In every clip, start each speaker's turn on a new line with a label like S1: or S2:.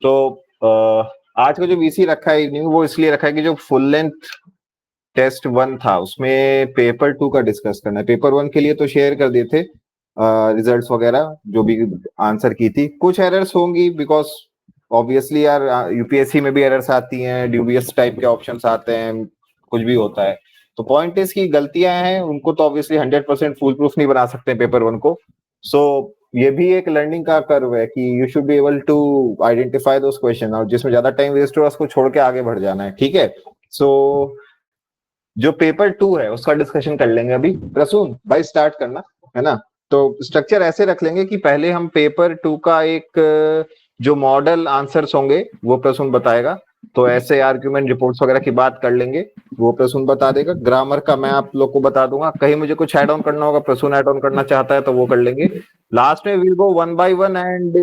S1: तो आज का जो वीसी रखा है इवनिंग, वो इसलिए रखा है कि जो फुल लेंथ टेस्ट 1 था उसमें पेपर 2 का डिस्कस करना है। पेपर 1 के लिए तो शेयर कर दिए थे रिजल्ट्स वगैरह, जो भी आंसर की थी। कुछ एरर्स होंगी बिकॉज ऑब्वियसली यार यूपीएससी में भी एरर्स आती हैं, ड्यूबियस टाइप के ऑप्शंस आते हैं, कुछ भी होता है। तो पॉइंट इज की गलतियां हैं, उनको तो ऑब्वियसली 100% फुल प्रूफ नहीं बना सकते पेपर 1 को। सो ये भी एक लर्निंग का कर्व है कि you should be able to identify those question, और जिसमें ज्यादा टाइम वेस्ट हो उसको छोड़ के आगे बढ़ जाना है, ठीक है। सो जो पेपर 2 है उसका डिस्कशन कर लेंगे अभी। प्रसून भाई स्टार्ट करना, है ना। तो स्ट्रक्चर ऐसे रख लेंगे कि पहले हम पेपर 2 का एक जो मॉडल आंसर्स होंगे वो प्रसून बताएगा। तो ऐसे आर्ग्यूमेंट रिपोर्ट्स वगैरह की बात कर लेंगे, वो प्रसून बता देगा। ग्रामर का मैं आप लोग को बता दूंगा, कहीं मुझे कुछ ऐड ऑन करना होगा, प्रसून ऐड ऑन करना चाहता है तो वो कर लेंगे। लास्ट में will go one by one, and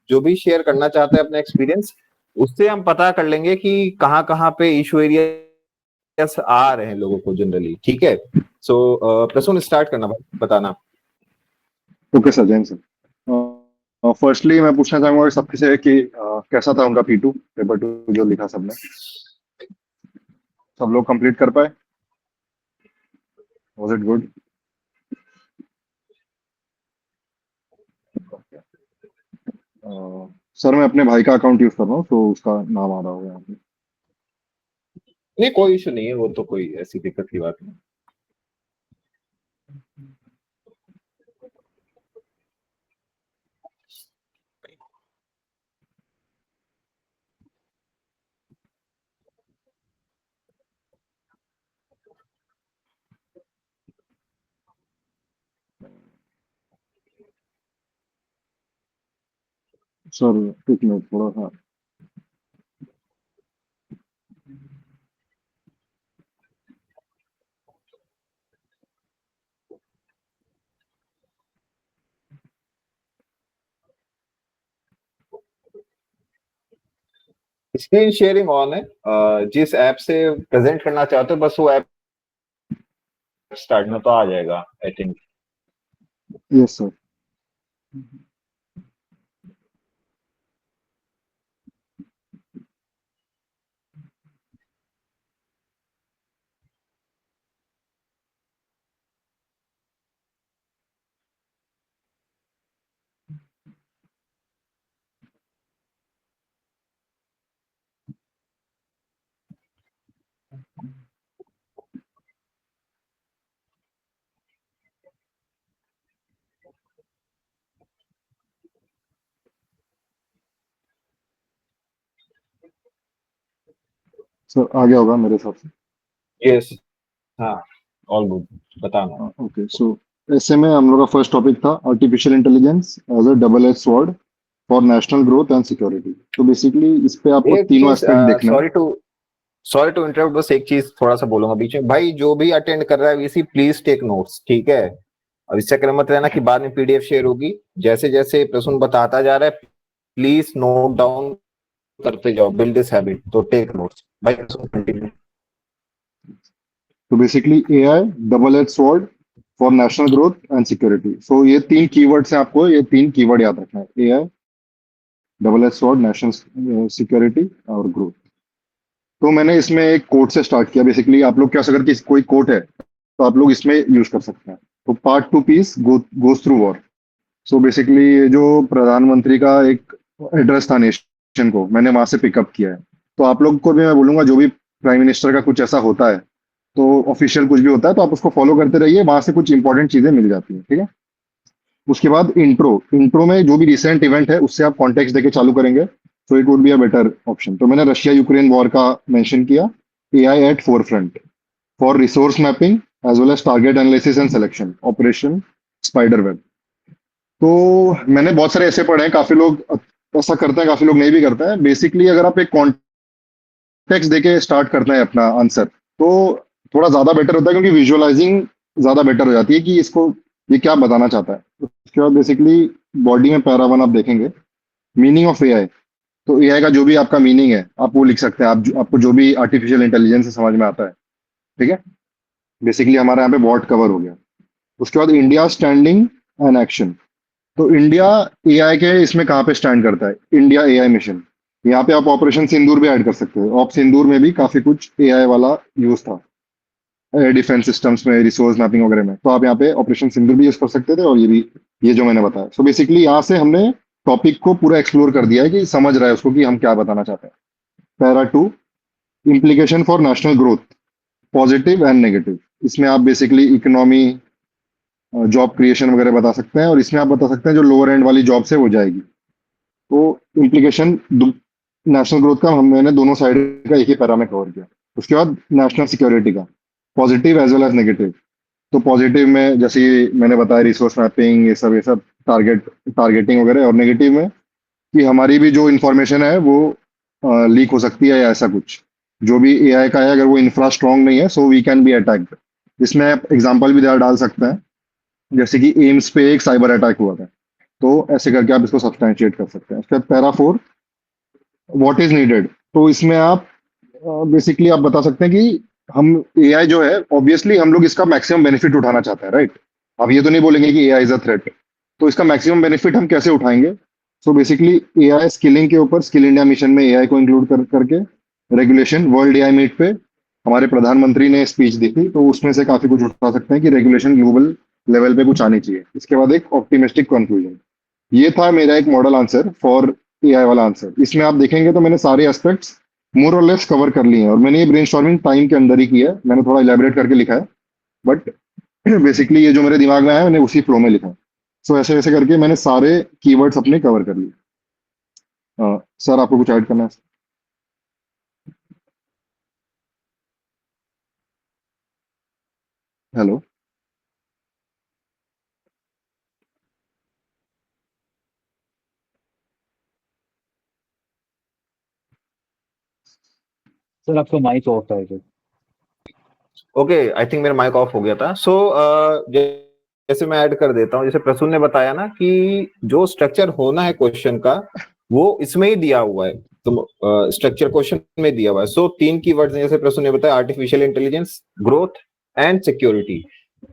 S1: जो भी शेयर करना चाहता है अपना एक्सपीरियंस, उससे हम पता कर लेंगे कि कहाँ कहाँ पे इशू एरिया आ रहे हैं लोगों को जनरली, ठीक है। सो प्रसून स्टार्ट करना भाई, बताना।
S2: Okay sir, Jain sir. Firstly मैं पूछना चाहूंगा सबसे से कि कैसा था उनका P2 पेपर 2 जो लिखा सबने, सब लोग कंप्लीट कर पाए? Was it good? सर मैं अपने भाई का अकाउंट यूज कर रहा हूँ तो उसका नाम आ रहा होगा यहाँ पे।
S1: नहीं कोई इशू नहीं है, वो तो कोई ऐसी दिक्कत की बात नहीं।
S2: सर एक मिनट थोड़ा सा।
S1: स्क्रीन शेयरिंग ऑन है। जिस ऐप से प्रेजेंट करना चाहते हो बस वो ऐप स्टार्ट में तो आ जाएगा I think.
S2: Yes sir. Sir आ गया होगा मेरे हिसाब से।
S1: यस, हाँ, ऑल गुड, बताना।
S2: ओके सो ऐसे में हम लोग का फर्स्ट टॉपिक था artificial intelligence as a double edge sword for national growth and security. तो बेसिकली इस पे आपको
S1: एक
S2: तीनों
S1: चीज,
S2: एस्पेक्ट देखना है।
S1: सॉरी टू इंटरप्ट, बस एक चीज थोड़ा सा बोलूंगा बीच में भाई। जो भी अटेंड कर रहा है वीसी प्लीज टेक नोट्स, ठीक है। और इस चक्कर में मत रहना कि बाद में पीडीएफ शेयर होगी। जैसे जैसे प्रसून बताता जा रहा है प्लीज नोट डाउन करते जाओ, बिल्ड दिस हैबिट। तो टेक नोट्स भाई, प्रसून कंटिन्यू।
S2: तो basically AI double edge sword for national growth and security. So ये तीन कीवर्ड्स हैं, आपको ये तीन कीवर्ड याद रखना है: AI double edge sword, national security और ग्रोथ। तो मैंने इसमें एक कोट से स्टार्ट किया। बेसिकली आप लोग क्या, अगर किसी कोई कोट है तो आप लोग इसमें यूज कर सकते हैं। तो path to peace goes through war. So basically ये जो प्रधानमंत्री का एक एड्रेस था नेशन को, मैंने वहां से पिकअप किया है। तो आप लोग को भी मैं बोलूंगा, जो भी प्राइम मिनिस्टर का कुछ ऐसा होता है तो ऑफिशियल कुछ भी होता है तो आप उसको फॉलो करते रहिए, वहां से कुछ इंपॉर्टेंट चीजें मिल जाती हैं, ठीक है। उसके बाद इंट्रो। इंट्रो में जो भी रिसेंट इवेंट है उससे आप कॉन्टेक्स्ट देके चालू करेंगे, so it would be a better option. तो मैंने रशिया यूक्रेन वॉर का मेंशन किया। AI at forefront for resource mapping as well as target analysis and selection, operation spider web. तो मैंने बहुत सारे ऐसे पढ़े हैं, काफी लोग ऐसा करते हैं, काफी लोग नहीं भी करते हैं। बेसिकली अगर आप एक कॉन्टेक्स्ट देके स्टार्ट करते हैं अपना आंसर तो थोड़ा ज्यादा बेटर होता है, क्योंकि विजुअलाइजिंग ज्यादा बेटर हो जाती है कि इसको ये क्या बताना चाहता है। उसके बाद बेसिकली बॉडी में पैरा वन आप देखेंगे, मीनिंग ऑफ एआई। तो एआई का जो भी आपका मीनिंग है आप वो लिख सकते हैं, आपको जो भी आर्टिफिशियल इंटेलिजेंस से समझ में आता है, ठीक है। बेसिकली हमारा यहाँ पे वॉट कवर हो गया। उसके बाद इंडिया स्टैंडिंग एंड एक्शन। तो इंडिया एआई के इसमें कहाँ पे स्टैंड करता है, इंडिया एआई मिशन। यहाँ पे आप ऑपरेशन सिंदूर भी ऐड कर सकते हो। ऑप सिंदूर में भी काफी कुछ एआई वाला यूज था डिफेंस सिस्टम्स में, रिसोर्स मैपिंग वगैरह में। तो आप यहाँ पे ऑपरेशन सिंदूर भी यूज कर सकते थे, और ये भी, ये जो मैंने बताया। सो बेसिकली यहाँ से हमने टॉपिक को पूरा एक्सप्लोर कर दिया है कि समझ रहा है उसको कि हम क्या बताना चाहते हैं। Para 2, implication for national growth, positive and negative. इसमें आप बेसिकली इकोनॉमी, जॉब क्रिएशन वगैरह बता सकते हैं, और इसमें आप बता सकते हैं जो लोअर एंड वाली जॉब्स है वो जाएगी। तो इम्प्लीकेशन नेशनल ग्रोथ का मैंने दोनों साइड का एक ही पैरा में कवर किया। उसके बाद नेशनल सिक्योरिटी का, positive as well as negative. तो पॉजिटिव में जैसे ये मैंने बताया, रिसोर्स मैपिंग, ये सब टारगेटिंग वगैरह। और नेगेटिव में कि हमारी भी जो इंफॉर्मेशन है वो लीक हो सकती है, या ऐसा कुछ जो भी एआई का है, अगर वो इंफ्रा स्ट्रांग नहीं है, so we can be attacked. इसमें आप एग्जांपल भी डाल सकते हैं, जैसे कि एम्स पे एक साइबर अटैक हुआ था। तो ऐसे करके आप इसको सब्सटैंशिएट कर सकते हैं। उसके बाद पैरा 4, व्हाट इज नीडेड। तो इसमें आप बेसिकली आप बता सकते हैं कि हम, एआई जो है, ऑब्वियसली हम लोग इसका मैक्सिमम बेनिफिट उठाना चाहते हैं, राइट। अब ये तो नहीं बोलेंगे कि एआई इज अ थ्रेट, तो इसका मैक्सिमम बेनिफिट हम कैसे उठाएंगे। सो बेसिकली एआई स्किलिंग के ऊपर स्किल इंडिया मिशन में एआई को इंक्लूड करके रेगुलेशन, वर्ल्ड एआई मीट पे हमारे प्रधानमंत्री ने स्पीच दी थी, तो उसमें से काफी कुछ उठा सकते हैं कि रेगुलेशन ग्लोबल लेवल पे कुछ आनी चाहिए। इसके बाद एक ऑप्टिमिस्टिक कंक्लूजन। ये था मेरा एक मॉडल आंसर फॉर एआई वाला आंसर। इसमें आप देखेंगे तो मैंने सारे एस्पेक्ट्स मोर और लेस कवर कर लिए हैं, और मैंने ये ब्रेनस्टॉर्मिंग टाइम के अंदर ही किया है। मैंने थोड़ा इलेबोरेट करके लिखा है, बट बेसिकली ये जो मेरे दिमाग में आया मैंने उसी फ्लो में लिखा है। सो ऐसे ऐसे करके मैंने सारे कीवर्ड्स अपने कवर कर लिए। सर आपको कुछ ऐड करना है? हेलो।
S3: सर आपका माइक ऑफ है सर।
S1: ओके, आई थिंक मेरा माइक ऑफ हो गया था। सो जैसे मैं ऐड कर देता हूँ, जैसे प्रसून ने बताया ना कि जो स्ट्रक्चर होना है क्वेश्चन का वो इसमें ही दिया हुआ है। तो स्ट्रक्चर क्वेश्चन में दिया हुआ है। सो तीन कीवर्ड्स हैं, जैसे प्रसून ने बताया, artificial intelligence, growth and security.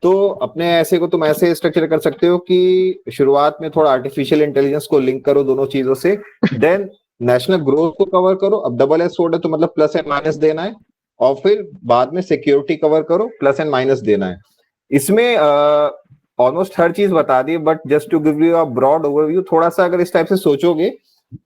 S1: तो अपने ऐसे को तुम ऐसे स्ट्रक्चर कर सकते हो कि शुरुआत में थोड़ा आर्टिफिशियल इंटेलिजेंस को लिंक करो दोनों चीजों से, देन नेशनल ग्रोथ को कवर करो। अब डबल एस वर्ड है तो मतलब प्लस एंड माइनस देना है, और फिर बाद में सिक्योरिटी कवर करो, प्लस एंड माइनस देना है। इसमें ऑलमोस्ट हर चीज बता दी, but just to give you a broad overview, थोड़ा सा अगर इस टाइप से सोचोगे,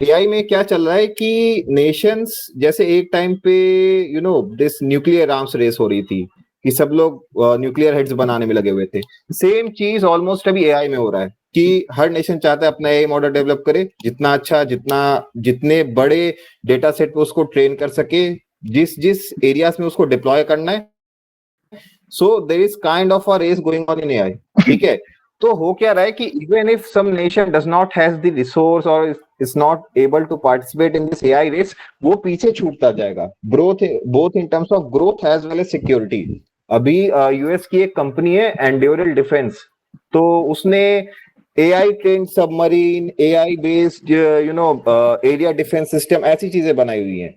S1: एआई में क्या चल रहा है कि नेशंस, जैसे एक टाइम पे दिस न्यूक्लियर आर्म्स रेस हो रही थी कि सब लोग न्यूक्लियर हेड्स बनाने में लगे हुए थे। सेम चीज ऑलमोस्ट अभी एआई में हो रहा है कि हर नेशन चाहता है अपना एआई मॉडल डेवलप करे, जितना अच्छा, जितने बड़े डेटा सेट पे उसको ट्रेन कर सके, जिस जिस एरियाज में उसको डिप्लॉय करना है। So there is kind of a race going on in AI. ठीक है, तो हो क्या रहा है कि even if some nation does not has the resource और is not able to participate in this AI race, वो पीछे छूटता जाएगा, growth, both in terms of growth as well as security. अभी यूएस की एक कंपनी है एंड्योरल डिफेंस, तो उसने AI train submarine, AI based area defence system, ऐसी चीजें बनाई हुई हैं।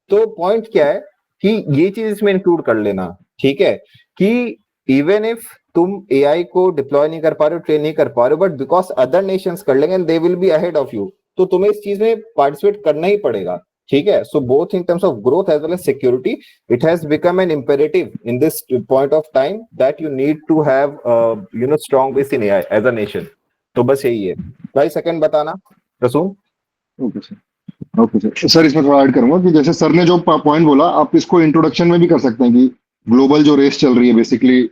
S1: तो पॉइंट क्या है कि ये चीज इसमें इंक्लूड कर लेना, ठीक है, कि इवन इफ तुम एआई को डिप्लॉय नहीं कर पा रहे हो, ट्रेन नहीं कर पा रहे हो, बट बिकॉज अदर नेशंस कर लेंगे and they will be ahead of you, तो तुम्हें इस चीज में पार्टिसिपेट करना ही पड़ेगा। ठीक है, so both in terms of growth as well as security, it has become an imperative in this point of time that you need to have strong base in AI as a nation. तो बस यही है भाई। Second बताना रसूम।
S2: Okay sir. Okay sir. Sir इसमें थोड़ा add करूंगा कि जैसे सर ने जो पॉइंट बोला, आप इसको इंट्रोडक्शन में भी कर सकते हैं कि ग्लोबल जो रेस चल रही है बेसिकली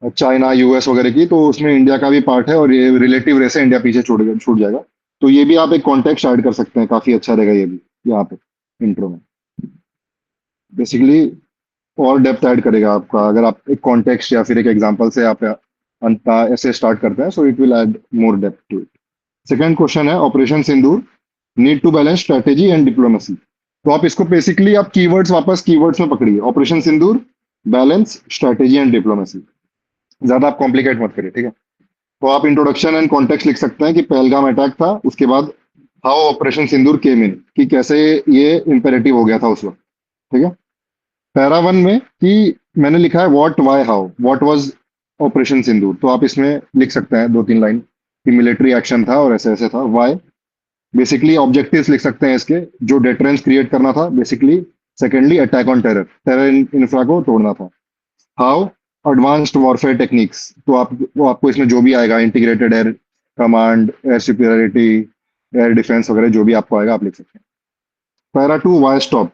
S2: चाइना यूएस वगैरह की, तो उसमें इंडिया का भी पार्ट है, और ये रिलेटिव रेस है, इंडिया पीछे छूट जाएगा। तो ये भी आप एक कॉन्टेक्स्ट ऐड कर सकते हैं, काफी अच्छा रहेगा ये भी यहाँ पे इंट्रो में बेसिकली, और डेप्थ ऐड करेगा आपका, अगर आप एक कॉन्टेक्स्ट या फिर एक एग्जांपल से आप ऐसे स्टार्ट करते हैं, so it will add more depth to it. Second question है operation Sindoor, need to balance strategy and diplomacy. तो आप इसको बेसिकली आप कीवर्ड्स, वापस कीवर्ड्स में पकड़िए, operation Sindoor, balance, strategy and diplomacy. ज्यादा आप कॉम्प्लिकेट मत करिए, ठीक है। तो आप इंट्रोडक्शन एंड कॉन्टेक्स्ट लिख सकते हैं कि पहलगाम अटैक था, उसके बाद हाउ ऑपरेशन सिंदूर केम इन, कि कैसे ये इंपेरेटिव हो गया था उस वक्त, ठीक है। पैरा 1 में कि मैंने लिखा है what why how, what was operation Sindoor, तो आप इसमें लिख सकते हैं 2-3 लाइन कि मिलिट्री एक्शन था और ऐसे ऐसे था। वाई, बेसिकली ऑब्जेक्टिव्स लिख सकते हैं इसके, जो डेटरेंस क्रिएट करना था basically. Secondly attack on terror, terror infra को तोड़ना था। हाउ एडवांस्ड वॉरफेयर टेक्निक्स, तो वो आपको इसमें जो भी आएगा, integrated air command, air superiority, air defence वगैरह जो भी आपको आएगा आप लिख सकते हैं। Para 2 why stop,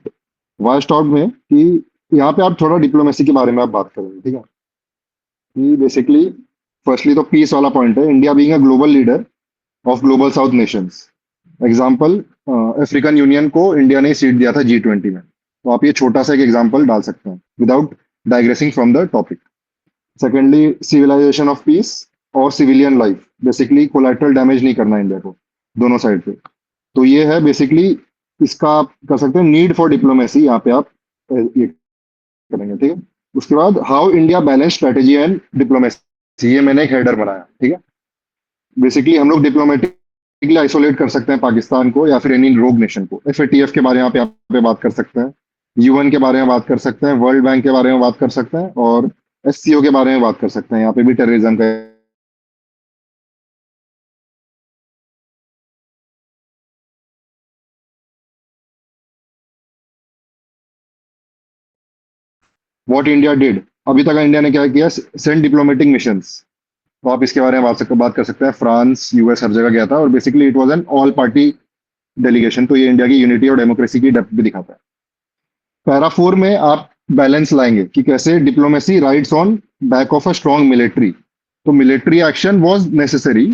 S2: why stop में कि यहाँ पे आप थोड़ा डिप्लोमेसी के बारे में आप बात करेंगे, ठीक है। कि बेसिकली फर्स्टली तो पीस वाला पॉइंट है, India being a global leader of global south Nations. Example, African union को इंडिया ने सीट दिया था G20 में, तो आप ये छोटा सा एक एग्जाम्पल डाल सकते हैं without digressing from the topic. Secondly civilisation of peace और civilian life, basically collateral damage नहीं करना इंडिया को दोनों साइड पे। तो ये है बेसिकली इसका आप कर सकते हैं नीड फॉर डिप्लोमेसी, यहाँ पे आप ये करेंगे, ठीक है। उसके बाद how India balance strategy and diplomacy, ये मैंने एक हेडर बनाया, ठीक है। बेसिकली हम लोग डिप्लोमेटिकली आइसोलेट कर सकते हैं पाकिस्तान को या फिर एनी रोग नेशन को। FATF के बारे में आप यहाँ पे बात कर सकते हैं, UN के बारे में बात कर सकते हैं, वर्ल्ड बैंक के बारे में बात कर सकते हैं, और SCO के बारे में बात कर सकते हैं। यहाँ पे भी टेररिज्म का व्हाट इंडिया डिड, अभी तक इंडिया ने क्या किया, सेंड डिप्लोमेटिक मिशंस। तो आप इसके बारे में बात कर सकते हैं। फ्रांस, US हर जगह गया था, और basically it was an all party delegation. तो ये इंडिया की यूनिटी और डेमोक्रेसी की डेप्थ भी दिखाता है। पैरा 4 में आप बैलेंस लाएंगे कि कैसे diplomacy rides on back of a strong military. तो military action was necessary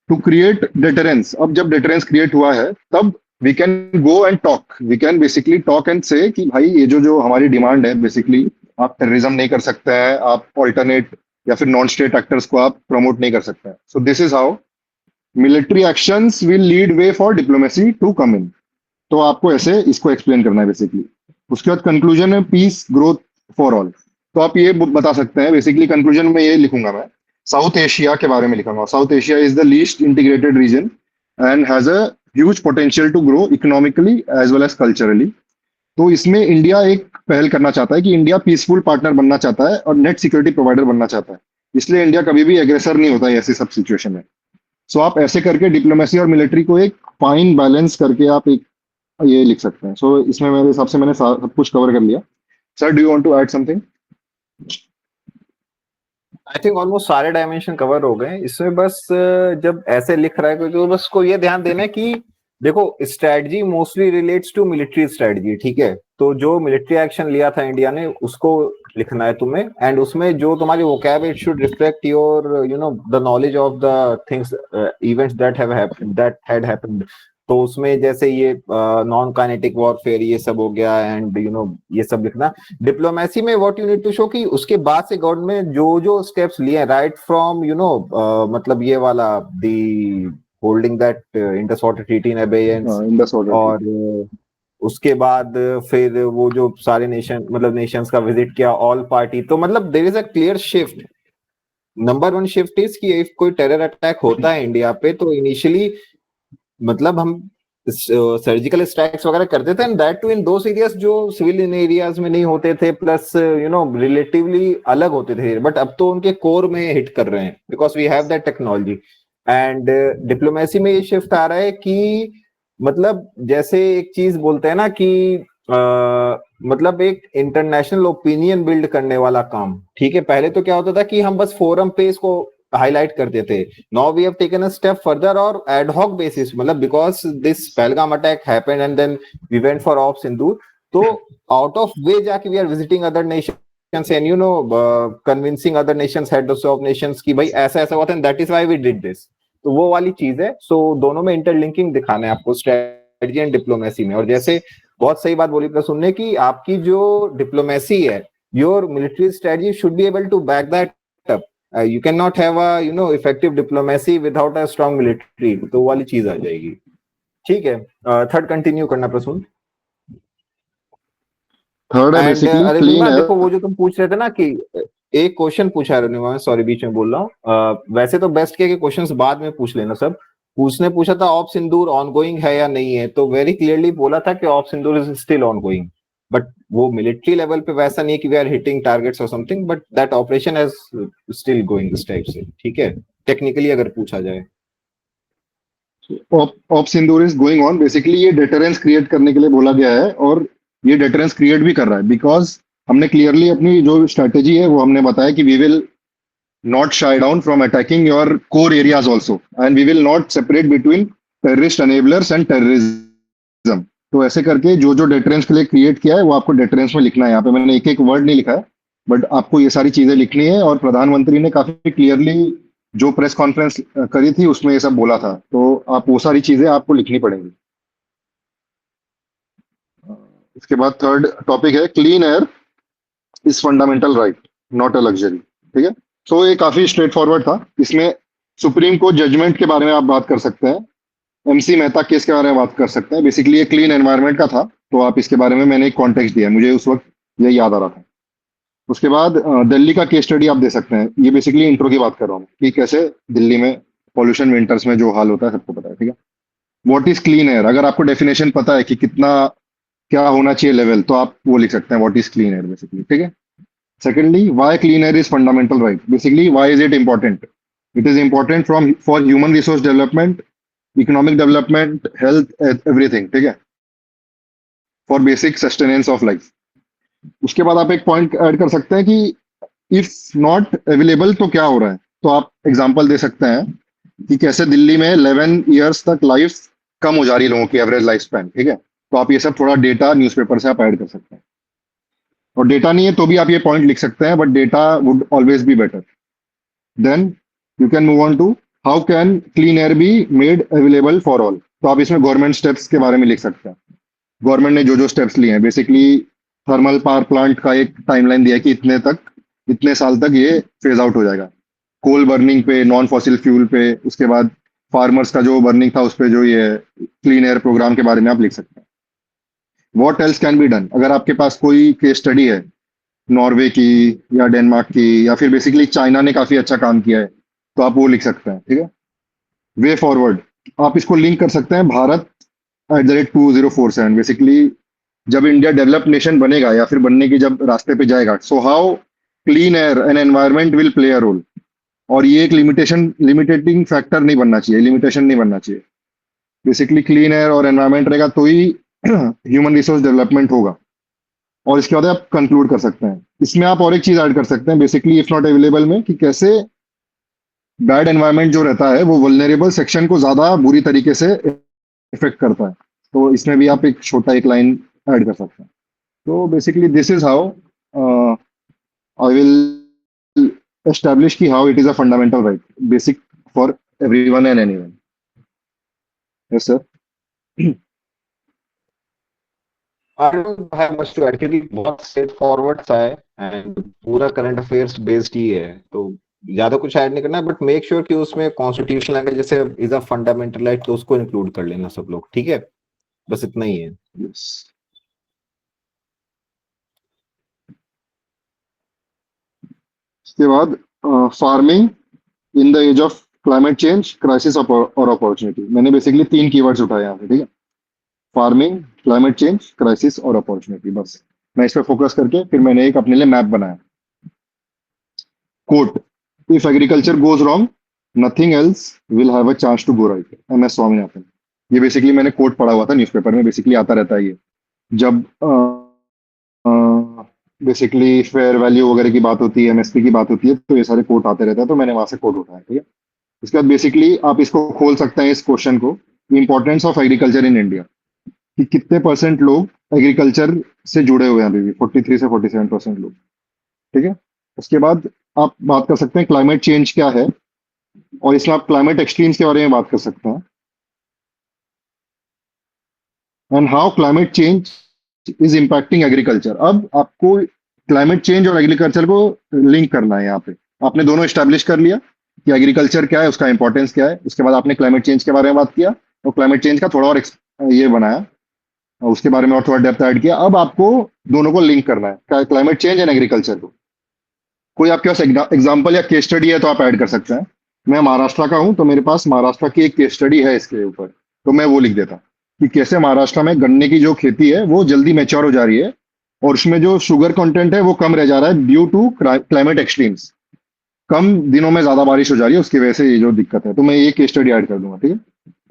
S2: to create deterrence. अब जब डेटरेंस क्रिएट हुआ है तब we can go and talk, we can basically talk and से कि भाई ये जो हमारी डिमांड है, बेसिकली आप टेररिज्म नहीं कर सकते हैं, आप ऑल्टरनेट या फिर नॉन स्टेट एक्टर्स को आप प्रमोट नहीं कर सकते हैं। So this is how military actions will lead way for diplomacy to come in. तो आपको ऐसे इसको एक्सप्लेन करना है बेसिकली। उसके बाद कंक्लूजन में पीस ग्रोथ फॉर ऑल। तो आप ये बता सकते हैं, बेसिकली कंक्लूजन में ये लिखूंगा मैं, साउथ एशिया के बारे में लिखूंगा। South Asia is the least integrated region and has a huge potential to grow economically as well as culturally. तो इसमें इंडिया एक पहल करना चाहता है कि इंडिया पीसफुल पार्टनर बनना चाहता है और नेट सिक्योरिटी प्रोवाइडर बनना चाहता है। इसलिए इंडिया कभी भी एग्रेसर नहीं होता है ऐसी सब सिचुएशन में। सो आप ऐसे करके डिप्लोमेसी और मिलिट्री को एक फाइन बैलेंस करके आप एक ये लिख सकते हैं। सो इसमें मेरे हिसाब से मैंने सब कुछ कवर कर लिया। Sir, do you want to add something?
S1: I think almost सारे डायमेंशन कवर हो गए इसमें। बस जब ऐसे लिख रहा है तो बस को ये ध्यान देना है कि देखो, strategy mostly relates to military strategy, ठीक है। तो जो मिलिट्री एक्शन लिया था इंडिया ने उसको लिखना है तुम्हें, एंड उसमें जो तुम्हारी vocab it should reflect your the knowledge of the things, events that had happened. तो उसमें जैसे ये नॉन काइनेटिक वॉरफेयर ये सब हो गया, एंड ये सब लिखना। डिप्लोमेसी में what you need to show कि उसके बाद से गवर्नमेंट जो स्टेप्स लिए, राइट फ्रॉम मतलब ये वाला the holding that Indus water treaty in abeyance, और उसके बाद फिर वो जो सारे नेशंस का विजिट किया, ऑल पार्टी। तो मतलब there is a clear shift. Number 1 shift is कि इफ कोई टेरर अटैक होता है इंडिया पे तो इनिशियली मतलब हम सर्जिकल स्ट्राइक्स वगैरह करते थे, and that too in those areas जो सिविलियन एरियाज में नहीं होते थे, प्लस रिलेटिवली अलग होते थे। बट अब तो उनके कोर में हिट कर रहे हैं because we have that technology. And diplomacy में ये शिफ्ट आ रहा है कि मतलब जैसे एक चीज बोलते हैं ना कि मतलब एक इंटरनेशनल ओपिनियन बिल्ड करने वाला काम, ठीक है। पहले तो क्या होता था कि हम बस फोरम पे इसको हाईलाइट करते थे। Now we have taken a step further और एड हॉक बेसिस, मतलब because this Pahalgam attack happened and then we went for of Sindoor. तो आउट ऑफ वे जाके we are visiting other nations and convincing other nations, heads of nations की भाई ऐसा ऐसा हुआ था and that is why we did this. तो वो वाली चीज है। सो दोनों में इंटरलिंकिंग दिखाना है आपको, स्ट्रेटजी एंड डिप्लोमेसी में। और जैसे बहुत सही बात बोली प्रसून ने कि आपकी जो डिप्लोमेसी है, your military strategy should be able to back that up. You cannot have a effective diplomacy without a strong military। तो वो वाली चीज आ जाएगी, ठीक है। थर्ड कंटिन्यू करना प्रसून।
S2: थर्ड है बेसिकली क्लीन है।
S1: देखो वो जो तुम पूछ रहे थे ना कि एक क्वेश्चन पूछा है, सॉरी बीच में बोल रहा हूँ। वैसे तो बेस्ट के क्वेश्चंस बाद में पूछ लेना सब। पूछा था ऑफ सिंदूर ऑनगोइंग है या नहीं है, तो वेरी क्लियरली बोला था कि of Sindoor is still ongoing. But वो मिलिट्री लेवल पे वैसा नहीं कि वी आर हिटिंग टारगेट्स और something, but that operation is still going इस टाइप से, ठीक है, टेक्निकली अगर पूछा जाए।
S2: Op Sindoor is going on, basically ये डेटरेंस क्रिएट करने के लिए बोला गया है, और ये डेटरेंस क्रिएट भी कर रहा है, बिकॉज हमने क्लियरली अपनी जो स्ट्रेटेजी है वो हमने बताया कि we will not shy down from attacking your core areas also, and we will not separate between terrorist enablers and terrorism. तो ऐसे करके जो जो डेटरेंस के लिए क्रिएट किया है वो आपको डेटरेंस में लिखना है। यहाँ पे मैंने एक एक वर्ड नहीं लिखा है, बट आपको ये सारी चीजें लिखनी है, और प्रधानमंत्री ने काफी क्लियरली जो प्रेस कॉन्फ्रेंस करी थी उसमें ये सब बोला था, तो आप वो सारी चीजें आपको लिखनी पड़ेंगी। इसके बाद थर्ड टॉपिक है clean air is fundamental right not a luxury. ठीक है, सो ये काफी स्ट्रेट फॉरवर्ड था। इसमें सुप्रीम कोर्ट जजमेंट के बारे में आप बात कर सकते हैं, एमसी मेहता केस के बारे में बात कर सकते हैं। बेसिकली ये क्लीन एनवायरनमेंट का था, तो आप इसके बारे में मैंने एक कॉन्टेक्स्ट दिया, मुझे उस वक्त ये याद आ रहा था। उसके बाद दिल्ली का केस स्टडी आप दे सकते हैं। ये बेसिकली इंट्रो की बात कर रहा हूँ कि कैसे दिल्ली में पॉल्यूशन विंटर्स में जो हाल होता है सबको पता है। ठीक है, व्हाट इज क्लीन एयर, अगर आपको डेफिनेशन पता है कि कितना क्या होना चाहिए लेवल, तो आप वो लिख सकते हैं what is clean air basically. ठीक है, secondly, why clean air is fundamental right, basically why is it important? It is important for human resource development, economic development, health, everything. ठीक है, for basic sustenance of life. उसके बाद आप एक point add कर सकते हैं कि इफ नॉट अवेलेबल तो क्या हो रहा है, तो आप एग्जांपल दे सकते हैं कि कैसे दिल्ली में 11 इयर्स तक लाइफ कम हो जा रही है, लोगों की एवरेज लाइफ स्पैन। ठीक है, तो आप ये सब थोड़ा डेटा न्यूज़पेपर से आप ऐड कर सकते हैं, और डेटा नहीं है तो भी आप ये पॉइंट लिख सकते हैं, but data would always be better. Then you can move on to how can clean air be made available for all, तो आप इसमें गवर्नमेंट स्टेप्स के बारे में लिख सकते हैं। गवर्नमेंट ने जो जो स्टेप्स लिए हैं, बेसिकली थर्मल पावर प्लांट का एक टाइमलाइन दिया है कि इतने साल तक ये फेज आउट हो जाएगा, कोल बर्निंग पे, नॉन फॉसिल फ्यूल पे। उसके बाद फार्मर्स का जो बर्निंग था उस पर जो ये क्लीन एयर प्रोग्राम के बारे में आप लिख सकते हैं। What else can be done, अगर आपके पास कोई केस स्टडी है नॉर्वे की या डेनमार्क की, या फिर बेसिकली चाइना ने काफी अच्छा काम किया है, तो आप वो लिख सकते हैं। ठीक है, वे फॉरवर्ड आप इसको लिंक कर सकते हैं भारत @2047। बेसिकली जब इंडिया डेवलप्ड नेशन बनेगा या फिर बनने की जब रास्ते पे जाएगा, so how clean air and environment will play a role. और ये एक लिमिटेटिंग फैक्टर नहीं बनना चाहिए, लिमिटेशन नहीं बनना चाहिए। बेसिकली क्लीन एयर और एनवायरनमेंट रहेगा तो ही ह्यूमन रिसोर्स डेवलपमेंट होगा। और इसके बाद आप कंक्लूड कर सकते हैं। इसमें आप और एक चीज ऐड कर सकते हैं, बेसिकली इफ नॉट अवेलेबल में, कि कैसे बैड एनवायरनमेंट जो रहता है वो वल्नरेबल सेक्शन को ज्यादा बुरी तरीके से इफेक्ट करता है, तो इसमें भी आप एक छोटा एक लाइन ऐड कर सकते हैं। तो basically this is how I will establish की how it is a fundamental right basic for everyone and anyone. Yes sir.
S1: I don't have much to add क्योंकि बहुत स्ट्रेट फॉरवर्ड सा है एंड पूरा करंट अफेयर्स बेस्ड ही है, तो ज्यादा कुछ ऐड नहीं करना है, बट मेक श्योर कि उसमें कॉन्स्टिट्यूशन अगर जैसे इज अ फंडामेंटल राइट तो उसको इंक्लूड कर लेना सब लोग। ठीक है, बस इतना ही है।
S2: Yes. इसके बाद farming in the age of climate change, crisis और अपॉर्चुनिटी। मैंने बेसिकली 3 कीवर्ड्स उठाए यहाँ पे। ठीक है, फार्मिंग, क्लाइमेट चेंज, क्राइसिस और अपॉर्चुनिटी। बस मैं इस पर फोकस करके फिर मैंने एक अपने लिए मैप बनाया। Quote, if agriculture goes wrong nothing else will have a chance to go right, MS Swaminathan. ये बेसिकली मैंने कोट पढ़ा हुआ था न्यूज़पेपर में, बेसिकली आता रहता है ये जब बेसिकली फेयर वैल्यू वगैरह की बात होती है, MSP की बात होती है, तो ये सारे कोट आते रहते हैं, तो मैंने वहां से कोट उठाया। ठीक है, इसके बाद बेसिकली आप इसको खोल सकते हैं इस क्वेश्चन को, importance of agriculture in India, कि कितने % लोग एग्रीकल्चर से जुड़े हुए हैं अभी भी, 43 से 47% लोग। ठीक है, उसके बाद आप बात कर सकते हैं क्लाइमेट चेंज क्या है, और इसमें आप क्लाइमेट एक्सट्रीम्स के बारे में बात कर सकते हैं, and how climate change is impacting agriculture. अब आपको क्लाइमेट चेंज और एग्रीकल्चर को लिंक करना है। यहाँ पे आपने दोनों स्टैब्लिश कर लिया कि एग्रीकल्चर क्या है, उसका इंपॉर्टेंस क्या है। उसके बाद आपने क्लाइमेट चेंज के बारे में बात किया, और क्लाइमेट चेंज का थोड़ा और ये बनाया, और उसके बारे में और थोड़ा डेप्थ ऐड किया। अब आपको दोनों को लिंक करना है, क्लाइमेट चेंज एंड एग्रीकल्चर को। कोई आपके पास एग्जाम्पल या केस स्टडी है तो आप ऐड कर सकते हैं। मैं महाराष्ट्र का हूं, तो मेरे पास महाराष्ट्र की एक केस स्टडी है इसके ऊपर, तो मैं वो लिख देता कि कैसे महाराष्ट्र में गन्ने की जो खेती है वो जल्दी मैच्योर हो जा रही है, और उसमें जो शुगर कंटेंट है वो कम रह जा रहा है ड्यू टू क्लाइमेट एक्सट्रीम्स। कम दिनों में ज्यादा बारिश हो जा रही है, उसकी वजह से ये जो दिक्कत है, तो मैं ये केस स्टडी ऐड कर दूंगा। ठीक है,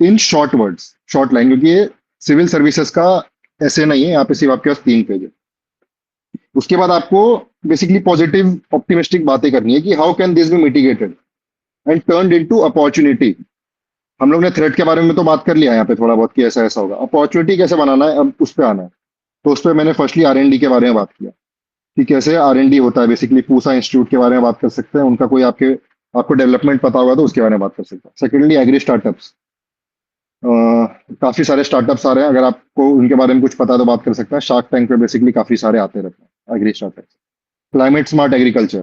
S2: in short words, short line, क्योंकि ये सिविल सर्विसेज का ऐसे नहीं है, यहाँ पे सिर्फ आपके पास 3 पेज है। उसके बाद आपको बेसिकली पॉजिटिव ऑप्टिमिस्टिक बातें करनी है कि how can this be mitigated and turned into opportunity. हम लोग ने थ्रेट के बारे में तो बात कर लिया यहाँ पे थोड़ा बहुत कि ऐसा ऐसा होगा, अपॉर्चुनिटी कैसे बनाना है अब उस पर आना है। तो उस पर मैंने फर्स्टली R&D के बारे में बात किया कि कैसे R&D होता है, बेसिकली पूसा इंस्टीट्यूट के बारे में बात कर सकते हैं, उनका कोई आपको डेवलपमेंट पता होगा तो उसके बारे में बात कर सकते हैं। सेकेंडली एग्री स्टार्टअप्स, काफी सारे स्टार्टअप्स आ रहे हैं, अगर आपको उनके बारे में कुछ पता है तो बात कर सकते हैं। शार्क टैंक पे बेसिकली काफी सारे आते रहते हैं agri startups. Climate smart agriculture,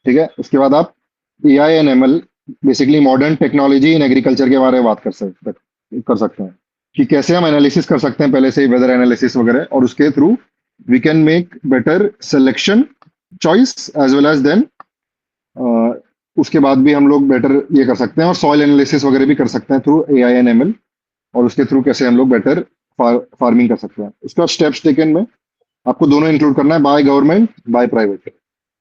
S2: ठीक है। उसके बाद आप AI and ML, basically modern technology in agriculture के बारे में बात कर सकते हैं कि कैसे हम एनालिसिस कर सकते हैं पहले से वेदर एनालिसिस वगैरह, और उसके through we can make better selection choice as well as then उसके बाद भी हम लोग बेटर ये कर सकते हैं, और सॉइल एनालिसिस वगैरह भी कर सकते हैं थ्रू AI एंड ML, और उसके थ्रू कैसे हम लोग बेटर फार्मिंग कर सकते हैं। उसका स्टेप्स टेकन में आपको दोनों इंक्लूड करना है, बाय गवर्नमेंट बाय प्राइवेट।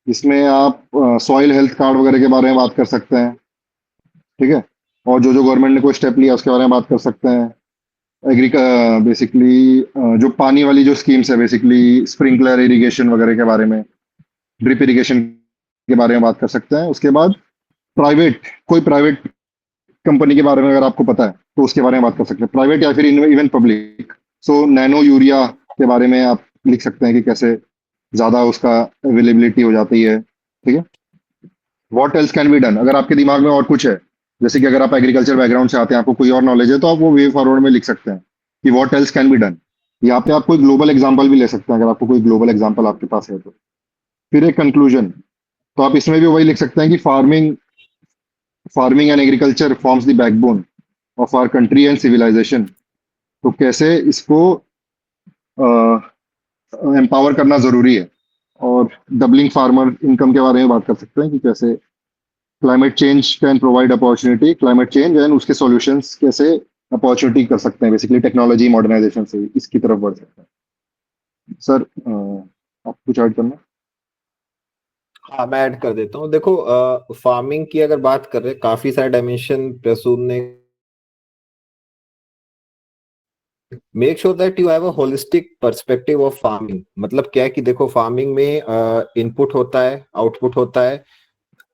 S2: इसमें आप सॉइल हेल्थ कार्ड वगैरह के बारे में बात कर सकते हैं, ठीक है, और जो जो गवर्नमेंट ने कोई स्टेप लिया उसके बारे में बात कर सकते हैं। बेसिकली जो पानी वाली जो स्कीम्स है, बेसिकली स्प्रिंकलर इरिगेशन वगैरह के बारे में, ड्रिप इरिगेशन के बारे में बात कर सकते हैं। उसके बाद कोई प्राइवेट कंपनी के बारे में अगर आपको पता है तो उसके बारे में बात कर सकते हैं, प्राइवेट या फिर इवन पब्लिक। सो नैनो यूरिया के बारे में आप लिख सकते हैं कि कैसे ज्यादा उसका अवेलेबिलिटी हो जाती है, ठीक है। What else can be done, अगर आपके दिमाग में और कुछ है, जैसे कि अगर आप एग्रीकल्चर बैकग्राउंड से आते हैं, आपको कोई और नॉलेज है, तो आप वो वे फॉरवर्ड में लिख सकते हैं कि what else can be done. यहाँ पे आप कोई ग्लोबल एग्जांपल भी ले सकते हैं अगर आपको कोई ग्लोबल एग्जांपल आपके पास है तो। फिर एक कंक्लूजन, तो आप इसमें भी वही लिख सकते हैं कि farming and agriculture forms the backbone of our country and civilisation. तो कैसे इसको एम्पावर करना जरूरी है, और डबलिंग फार्मर इनकम के बारे में बात कर सकते हैं कि कैसे climate change can provide opportunity, climate change and उसके सॉल्यूशंस कैसे अपॉर्चुनिटी कर सकते हैं, बेसिकली टेक्नोलॉजी मॉडर्नाइजेशन से इसकी तरफ बढ़ सकते हैं। सर आप कुछ ऐड करना?
S1: हाँ, मैं ऐड कर देता हूँ। देखो, फार्मिंग की अगर बात कर रहे हैं, काफी सारे डायमेंशन प्रसून ने make sure that you have a holistic perspective of farming. मतलब क्या है कि देखो, फार्मिंग में इनपुट होता है, आउटपुट होता है,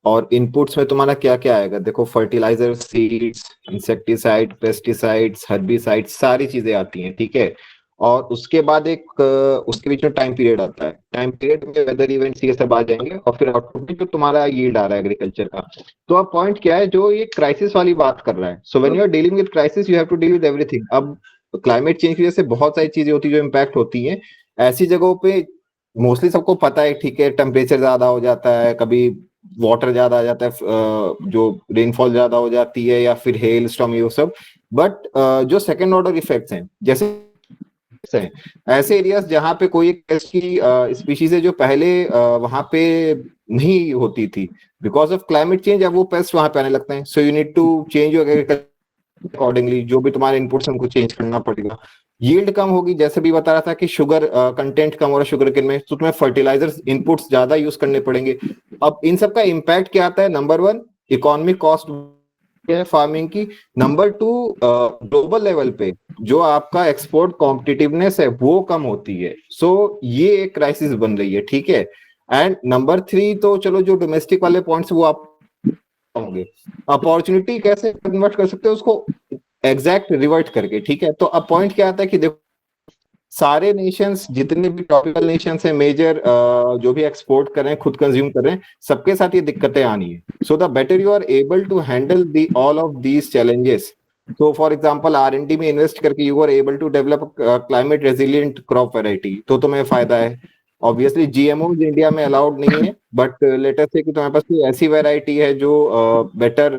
S1: और इनपुट्स में तुम्हारा क्या क्या आएगा। देखो, fertiliser, seeds, insecticide, pesticides, herbicides, सारी चीजें आती हैं, ठीक है। और उसके बाद उसके बीच में टाइम पीरियड आता है। टाइम पीरियड में वेदर इवेंट्स ये सब आ जाएंगे, और फिर आउटपुट में जो तुम्हारा यील्ड आ रहा है एग्रीकल्चर का। तो अब पॉइंट क्या है, जो ये क्राइसिस वाली बात कर रहा है। So when you are dealing with crisis, you have to deal with everything. अब क्लाइमेट चेंज की वजह से बहुत सारी चीजें होती है जो इम्पैक्ट होती हैं ऐसी जगहों पे। मोस्टली सबको पता है, ठीक है, टेम्परेचर ज्यादा हो जाता है, कभी वाटर ज्यादा आ जाता है, जो रेनफॉल ज्यादा हो जाती है, या फिर हेल स्टॉर्म, ये सब। बट जो सेकेंड ऑर्डर इफेक्ट्स हैं, जैसे हैं ऐसे एरियाज जहां पे कोई एक पेस्ट की स्पीशीज है जो पहले वहां पे नहीं होती थी, बिकॉज ऑफ क्लाइमेट चेंज, अब वो पेस्ट वहां पे आने लगते हैं। So you need to change your accordingly, जो भी तुम्हारे इनपुट्स उनको चेंज करना पड़ेगा। यील्ड कम होगी, जैसे भी बता रहा था कि शुगर कंटेंट कम हो रहा है शुगर केन में, तो तुम्हें फर्टिलाइजर्स इनपुट्स ज्यादा यूज करने पड़ेंगे। अब इन सब का इम्पैक्ट क्या आता है? नंबर 1, इकोनॉमिक कॉस्ट है फार्मिंग की। नंबर 2, ग्लोबल लेवल पे जो आपका एक्सपोर्ट कॉम्पिटिटिवनेस है वो कम होती है। सो ये एक क्राइसिस बन रही है, ठीक है। एंड नंबर 3, तो चलो जो डोमेस्टिक वाले पॉइंट्स वो आप होंगे, अपॉर्चुनिटी कैसे कन्वर्ट कर सकते हो उसको एग्जैक्ट रिवर्ट करके, ठीक है। तो अब पॉइंट क्या आता है कि देखो, सारे नेशंस, जितने भी ट्रॉपिकल नेशंस हैं मेजर, जो भी एक्सपोर्ट कर रहे हैं, खुद कंज्यूम कर रहे हैं, सबके साथ ये दिक्कतें आनी है। So the better you are able to handle all of these challenges. तो फॉर एग्जांपल R&D में इन्वेस्ट करके you are able to develop climate resilient crop variety, तो तुम्हें फायदा है। ऑब्वियसली GMO इंडिया में अलाउड नहीं है, बट लेटर से कि तुम्हारे पास कोई ऐसी वैरायटी है जो बेटर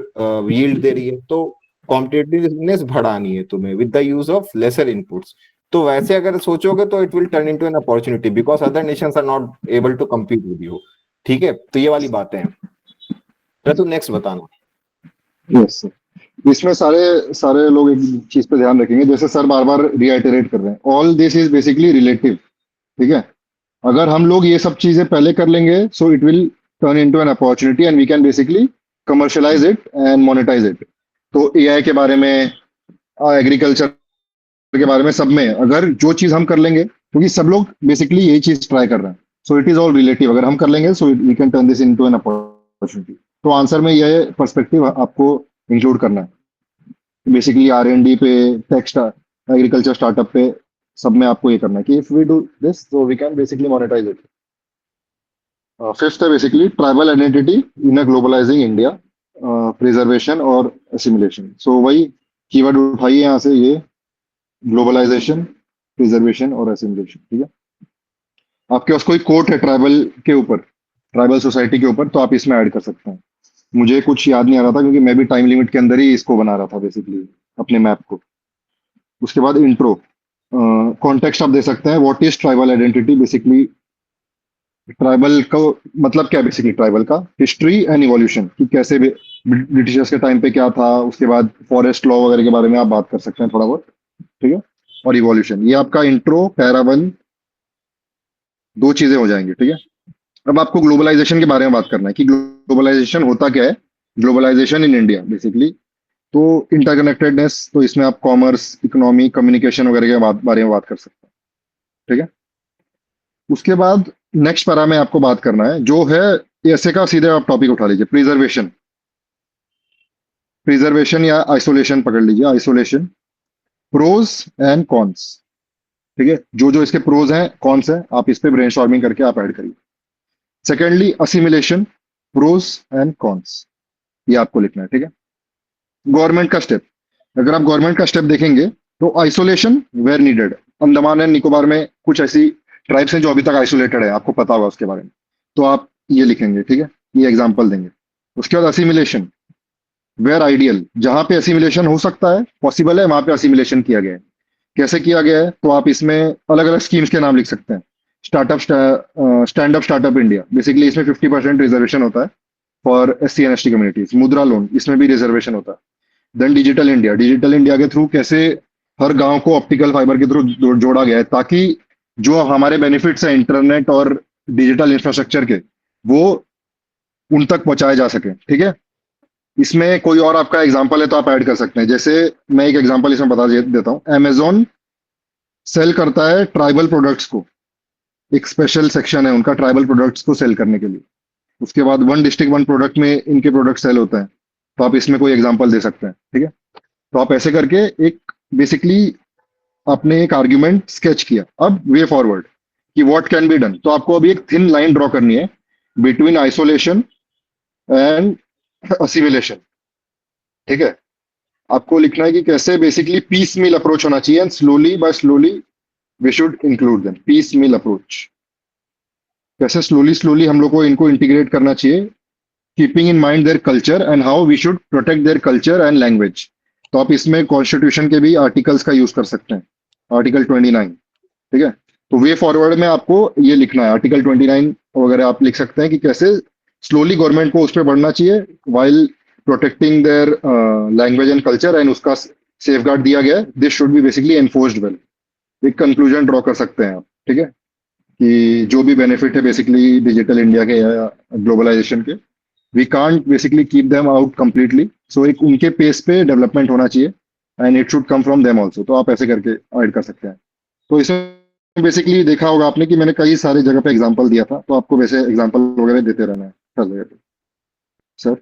S1: यील्ड दे रही है, तो कॉम्पिटिटिवनेस बढ़ानी है तुम्हें with the use of lesser inputs. तो वैसे अगर सोचोगे तो it will turn into an opportunity, because other nations are not able to compete with you, ठीक है। तो ये वाली बातें हैं। तो नेक्स्ट बताना।
S2: यस सर, इसमें सारे सारे लोग एक चीज पे ध्यान रखेंगे, जैसे सर बार बार रिआइटरेट कर रहे हैं, all this is basically relative, ठीक है। अगर हम लोग ये सब चीजें पहले कर लेंगे, so it will turn into an opportunity and we can basically commercialise it and monetise it. तो AI के बारे में, एग्रीकल्चर के बारे में, सब में अगर जो चीज हम कर लेंगे, क्योंकि सब लोग बेसिकली यही चीज ट्राई कर रहे हैं, so it is all relative, अगर हम कर लेंगे so we can turn this into an opportunity. तो आंसर में यह पर्सपेक्टिव आपको इंक्लूड करना है, बेसिकली R&D पे, टेक्स्ट, एग्रीकल्चर स्टार्टअप पे, सब में आपको ये करना है कि if we do this so we can basically monetise it. Fifth है basically tribal identity in a globalising India, preservation और असिमिलेशन। सो वही कीवर्ड उठाइए यहाँ से, ये ग्लोबलाइजेशन, प्रिजर्वेशन और असिमिलेशन, ठीक है। आपके पास कोई कोट है ट्राइबल के ऊपर, ट्राइबल सोसाइटी के ऊपर, तो आप इसमें ऐड कर सकते हैं। मुझे कुछ याद नहीं आ रहा था क्योंकि मैं भी टाइम लिमिट के अंदर ही इसको बना रहा था बेसिकली, अपने मैप को। उसके बाद इंट्रो, कॉन्टेक्स्ट आप दे सकते हैं, what is tribal identity, basically tribal का मतलब क्या है, बेसिकली ट्राइबल का हिस्ट्री एंड इवोल्यूशन, कि कैसे ब्रिटिशर्स के टाइम पे क्या था, उसके बाद फॉरेस्ट लॉ वगैरह के बारे में आप बात कर सकते हैं थोड़ा बहुत, ठीक है। और इवोल्यूशन, ये आपका इंट्रो पैरा 1, दो चीजें हो जाएंगी, ठीक है। अब आपको ग्लोबलाइजेशन के बारे में बात करना है कि ग्लोबलाइजेशन होता क्या है, ग्लोबलाइजेशन इन इंडिया बेसिकली। तो इंटरकनेक्टेडनेस, तो इसमें आप कॉमर्स, इकोनॉमी, कम्युनिकेशन वगैरह के बारे में बात कर सकते हैं, ठीक है। उसके बाद नेक्स्ट पैरा में आपको बात करना है जो है, ऐसे का सीधे आप टॉपिक उठा लीजिए, प्रिजर्वेशन। प्रिजर्वेशन या आइसोलेशन पकड़ लीजिए, आइसोलेशन, प्रोज एंड कॉन्स, ठीक है। जो जो इसके प्रोज हैं, कॉन्स हैं, आप इस पे ब्रेनस्टॉर्मिंग करके आप ऐड करिए। Secondly assimilation, pros and cons, ये आपको लिखना है, ठीक है। गवर्नमेंट का स्टेप, अगर आप गवर्नमेंट का स्टेप देखेंगे तो isolation where needed, Andaman and Nicobar में कुछ ऐसी ट्राइब्स हैं जो अभी तक आइसोलेटेड है, आपको पता होगा उसके बारे में, तो आप ये लिखेंगे, ठीक है, ये एग्जांपल देंगे। उसके बाद असिमिलेशन वेयर आइडियल, जहां पे असिमिलेशन हो सकता है, पॉसिबल है, वहां पे असिमिलेशन किया गया है। कैसे किया गया है, तो आप इसमें अलग अलग स्कीम्स के नाम लिख सकते हैं। Startup, stand up startup India, basically इसमें 50% रिजर्वेशन होता है for SC and ST communities. Mudra loan, इसमें भी रिजर्वेशन होता है। Then digital India, digital India के थ्रू कैसे हर गांव को ऑप्टिकल फाइबर के थ्रू जोड़ा गया है, ताकि जो हमारे बेनिफिट्स हैं इंटरनेट और डिजिटल इंफ्रास्ट्रक्चर के, वो उन तक पहुंचाए जा सके, ठीक है। इसमें कोई और आपका एग्जांपल है तो आप ऐड कर सकते हैं, जैसे मैं एक एग्जांपल इसमें बता देता हूँ। अमेजोन सेल करता है ट्राइबल प्रोडक्ट्स को, एक स्पेशल सेक्शन है उनका ट्राइबल प्रोडक्ट्स को सेल करने के लिए। उसके बाद वन डिस्ट्रिक्ट वन प्रोडक्ट में इनके प्रोडक्ट सेल होते हैं, तो आप इसमें कोई एग्जांपल दे सकते हैं, ठीक है। तो आप ऐसे करके एक बेसिकली आपने एक आर्ग्यूमेंट स्केच किया। अब वे फॉरवर्ड कि व्हाट कैन बी डन, तो आपको अभी एक थिन लाइन ड्रॉ करनी है बिटवीन आइसोलेशन एंड असिमिलेशन, ठीक है। आपको लिखना है कि कैसे बेसिकली पीस मिल अप्रोच होना चाहिए, and slowly by slowly we should include them, piecemeal approach, कैसे स्लोली स्लोली हम लोग को इनको इंटीग्रेट करना चाहिए, keeping in mind their culture and how we should protect their culture and language. तो आप इसमें कॉन्स्टिट्यूशन के भी आर्टिकल्स का यूज कर सकते हैं, आर्टिकल 29, ठीक है। तो वे फॉरवर्ड में आपको ये लिखना है, आर्टिकल 29 वगैरह आप लिख सकते हैं कि कैसे स्लोली गवर्नमेंट को उस पर बढ़ना चाहिए while protecting their language and culture, and उसका सेफ गार्ड दिया गया है, this should be basically enforced well. एक कंक्लूजन ड्रॉ कर सकते हैं आप, ठीक है, कि जो भी बेनिफिट है बेसिकली डिजिटल इंडिया के या ग्लोबलाइजेशन के, we can't basically keep them out completely, so एक उनके पेस पे डेवलपमेंट होना चाहिए and it should come from them also. तो आप ऐसे करके ऐड कर सकते हैं। तो इसमें बेसिकली देखा होगा आपने कि मैंने कई सारे जगह पे एग्जांपल दिया था, तो आपको वैसे एग्जांपल वगैरह देते रहना है हर जगह पे। सर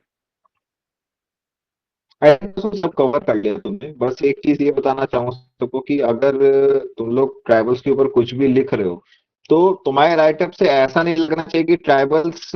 S1: आई थिंक तो सब कवर कर लिया तुमने। बस एक चीज ये बताना चाहूंगा सबको कि अगर तुम लोग ट्राइबल्स के ऊपर कुछ भी लिख रहे हो तो तुम्हारे राइटअप से ऐसा नहीं लगना चाहिए कि ट्राइबल्स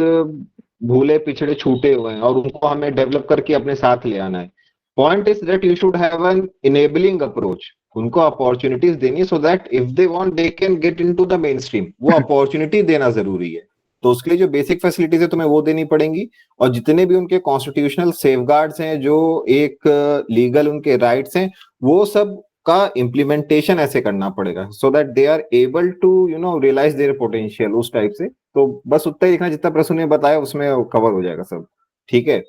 S1: भूले पिछड़े छूटे हुए हैं और उनको हमें डेवलप करके अपने साथ ले आना है। Point is that you should have an enabling approach, उनको अपॉर्चुनिटीज देनी so that if they want they can get into the main stream. वो अपॉर्चुनिटी देना जरूरी है। तो उसके लिए जो बेसिक फैसिलिटीज है तुम्हें वो देनी पड़ेंगी, और जितने भी उनके कॉन्स्टिट्यूशनल सेफगार्ड्स हैं, जो एक लीगल उनके राइट्स हैं, वो सब का इम्प्लीमेंटेशन ऐसे करना पड़ेगा so that they are able to realise their potential, उस टाइप से। तो बस उतना ही लिखना जितना प्रसून ने बताया, उसमें कवर हो जाएगा सब, ठीक है।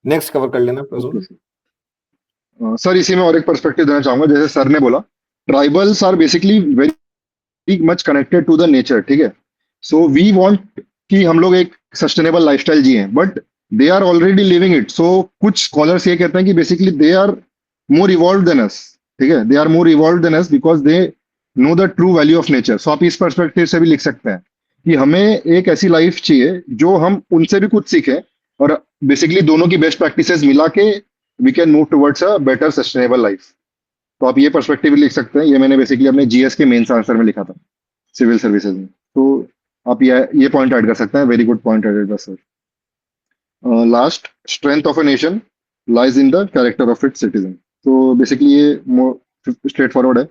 S1: नेक्स्ट कवर कर लेना प्रसून।
S2: सर इसी में और एक पर्सपेक्टिव देना चाहूंगा, जैसे सर ने बोला tribals are basically very much connected to the nature, ठीक है। सो वी वांट कि हम लोग एक सस्टेनेबल लाइफस्टाइल जिए, but they are already living it. So कुछ स्कॉलर्स ये कहते हैं कि basically they are more evolved than us. ठीक है, they are more evolved than us because they know the true value of nature. So आप इस पर्सपेक्टिव से भी लिख सकते हैं कि हमें एक ऐसी लाइफ चाहिए जो हम उनसे भी कुछ सीखें, और बेसिकली दोनों की बेस्ट प्रैक्टिसेस मिला के we can move towards a better sustainable life. तो आप ये पर्सपेक्टिव लिख सकते हैं. ये मैंने बेसिकली अपने जीएस के मेंस आंसर में लिखा था, सिविल सर्विसेज में. तो आप ये पॉइंट ऐड कर सकते हैं. Very good point added by sir. Last, strength of a nation lies in the character of its citizen. तो बेसिकली ये स्ट्रेट फॉरवर्ड है.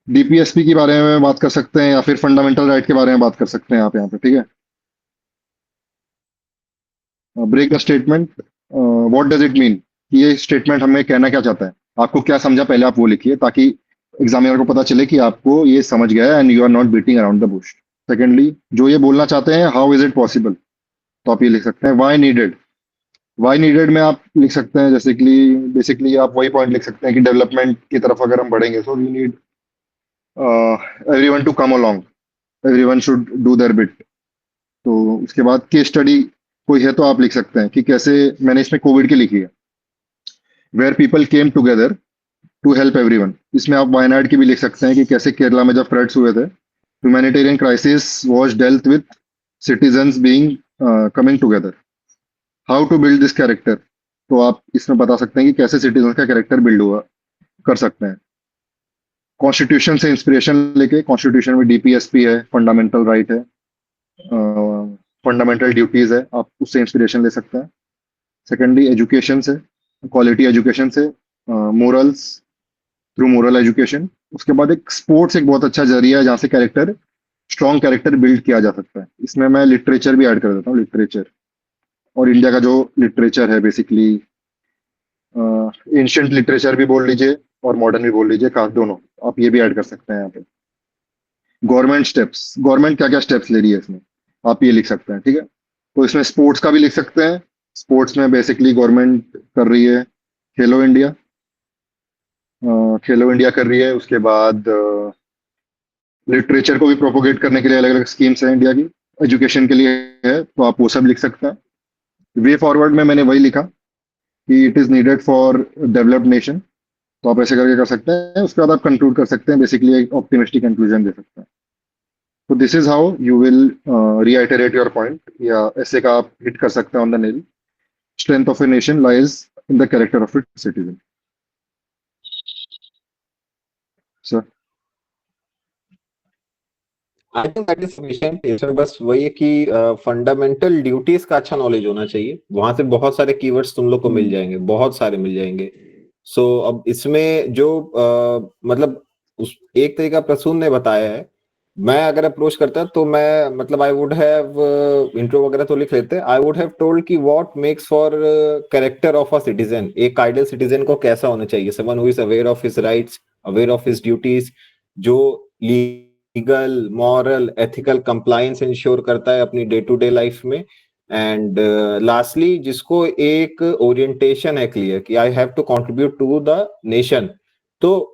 S2: डीपीएसपी के बारे में बात कर सकते हैं या फिर फंडामेंटल राइट के बारे में बात कर सकते हैं आप यहाँ पे. ठीक है, break the statement. What does it mean? ये स्टेटमेंट हमें कहना क्या चाहता है, आपको क्या समझा, पहले आप वो लिखिए ताकि एग्जामिनर को पता चले कि आपको ये समझ गया है and you are not beating around the bush. Secondly, जो ये बोलना चाहते हैं, हाउ इज इट पॉसिबल, तो आप ये लिख सकते हैं. Y needed. वाई नीडेड में आप लिख सकते हैं जैसे कि बेसिकली आप वही पॉइंट लिख सकते हैं कि डेवलपमेंट की तरफ अगर हम बढ़ेंगे तो we need everyone to come along, everyone should do their bit. तो उसके बाद केस स्टडी कोई है तो आप लिख सकते हैं कि कैसे, मैंने इसमें कोविड की लिखी है, where people came together to help everyone. इसमें आप वायनाड की भी लिख सकते हैं कि कैसे केरला में जब फ्लड्स हुए थे, humanitarian crisis was dealt with citizens being coming together. How to build this character, तो आप इसमें बता सकते हैं कि कैसे सिटीजन का कैरेक्टर बिल्ड हुआ, कर सकते हैं. कॉन्स्टिट्यूशन से इंस्पिरेशन लेके, कॉन्स्टिट्यूशन में डीपीएसपी है, फंडामेंटल राइट है, फंडामेंटल ड्यूटीज है, आप उससे इंस्पिरेशन ले सकते हैं. सेकेंडली, एजुकेशन से, क्वालिटी एजुकेशन से, मोरल्स थ्रू मोरल एजुकेशन. उसके बाद एक स्पोर्ट्स एक बहुत अच्छा जरिया है जहाँ से कैरेक्टर, स्ट्रॉन्ग कैरेक्टर बिल्ड किया जा सकता है. इसमें मैं लिटरेचर भी ऐड कर देता हूँ. लिटरेचर और इंडिया का जो लिटरेचर है, बेसिकली एंशिएंट लिटरेचर भी बोल लीजिए और मॉडर्न भी बोल लीजिए, खास दोनों, आप ये भी ऐड कर सकते हैं यहाँ पे. गवर्नमेंट स्टेप्स, गवर्नमेंट क्या क्या स्टेप्स ले रही है इसमें, आप ये लिख सकते हैं. ठीक है, तो इसमें स्पोर्ट्स का भी लिख सकते हैं. स्पोर्ट्स में बेसिकली गवर्नमेंट कर रही है खेलो इंडिया, खेलो इंडिया कर रही है. उसके बाद लिटरेचर को भी प्रोपोगेट करने के लिए अलग अलग स्कीम्स हैं इंडिया की. एजुकेशन के लिए है तो आप वो सब लिख सकते हैं. वे फॉरवर्ड में मैंने वही लिखा कि it is needed for developed nation, तो आप ऐसे करके कर सकते हैं. उसके बाद आप कंक्लूड कर सकते हैं, बेसिकली एक ऑप्टिमिस्टिक कंक्लूजन दे सकते हैं. तो this is how you will reiterate your point, या ऐसे का आप हिट कर सकते हैं on the nail. Strength of a nation lies in the character of its citizen. Sir,
S1: I think that is sufficient. Sir बस वही है कि फंडामेंटल ड्यूटीज का अच्छा नॉलेज होना चाहिए. वहां से बहुत सारे कीवर्ड्स तुम लोग को मिल जाएंगे, बहुत सारे मिल जाएंगे. सो अब इसमें जो मतलब उस एक तरीका प्रसून ने बताया है, मैं अगर अप्रोच करता तो मैं मतलब आई वुड हैव इंट्रो वगैरह तो लिख लेते. आई वुड हैव टोल्ड कि what makes for character of a citizen. एक आइडियल सिटीजन को कैसा होना चाहिए? Someone who is aware of his rights, aware of his duties, जो legal, moral, ethical compliance ensure करता है अपनी डे टू डे लाइफ में. एंड लास्टली जिसको एक ओरिएंटेशन है क्लियर कि I have to contribute to the nation. तो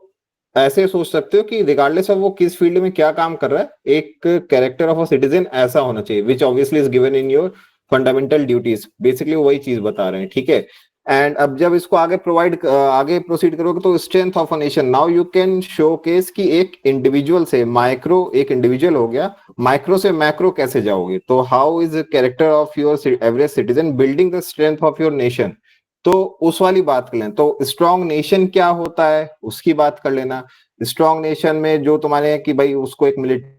S1: ऐसे सोच सकते हो कि रिगार्डलेस ऑफ वो किस फील्ड में क्या काम कर रहा है, एक कैरेक्टर ऑफ अ सिटीजन ऐसा होना चाहिए, which obviously is given in your fundamental duties. Basically वही चीज बता रहे हैं. ठीक है, एंड अब जब इसको आगे प्रोसीड करोगे तो strength of a nation, now you can showcase कि एक इंडिविजुअल से माइक्रो, एक इंडिविजुअल हो गया, माइक्रो से मैक्रो कैसे जाओगे. तो how is character of your average citizen building the strength of your nation, तो उस वाली बात कर लें. तो स्ट्रॉन्ग नेशन क्या होता है उसकी बात कर लेना. स्ट्रॉन्ग नेशन में जो तुम्हारे कि भाई उसको एक मिलिट्री,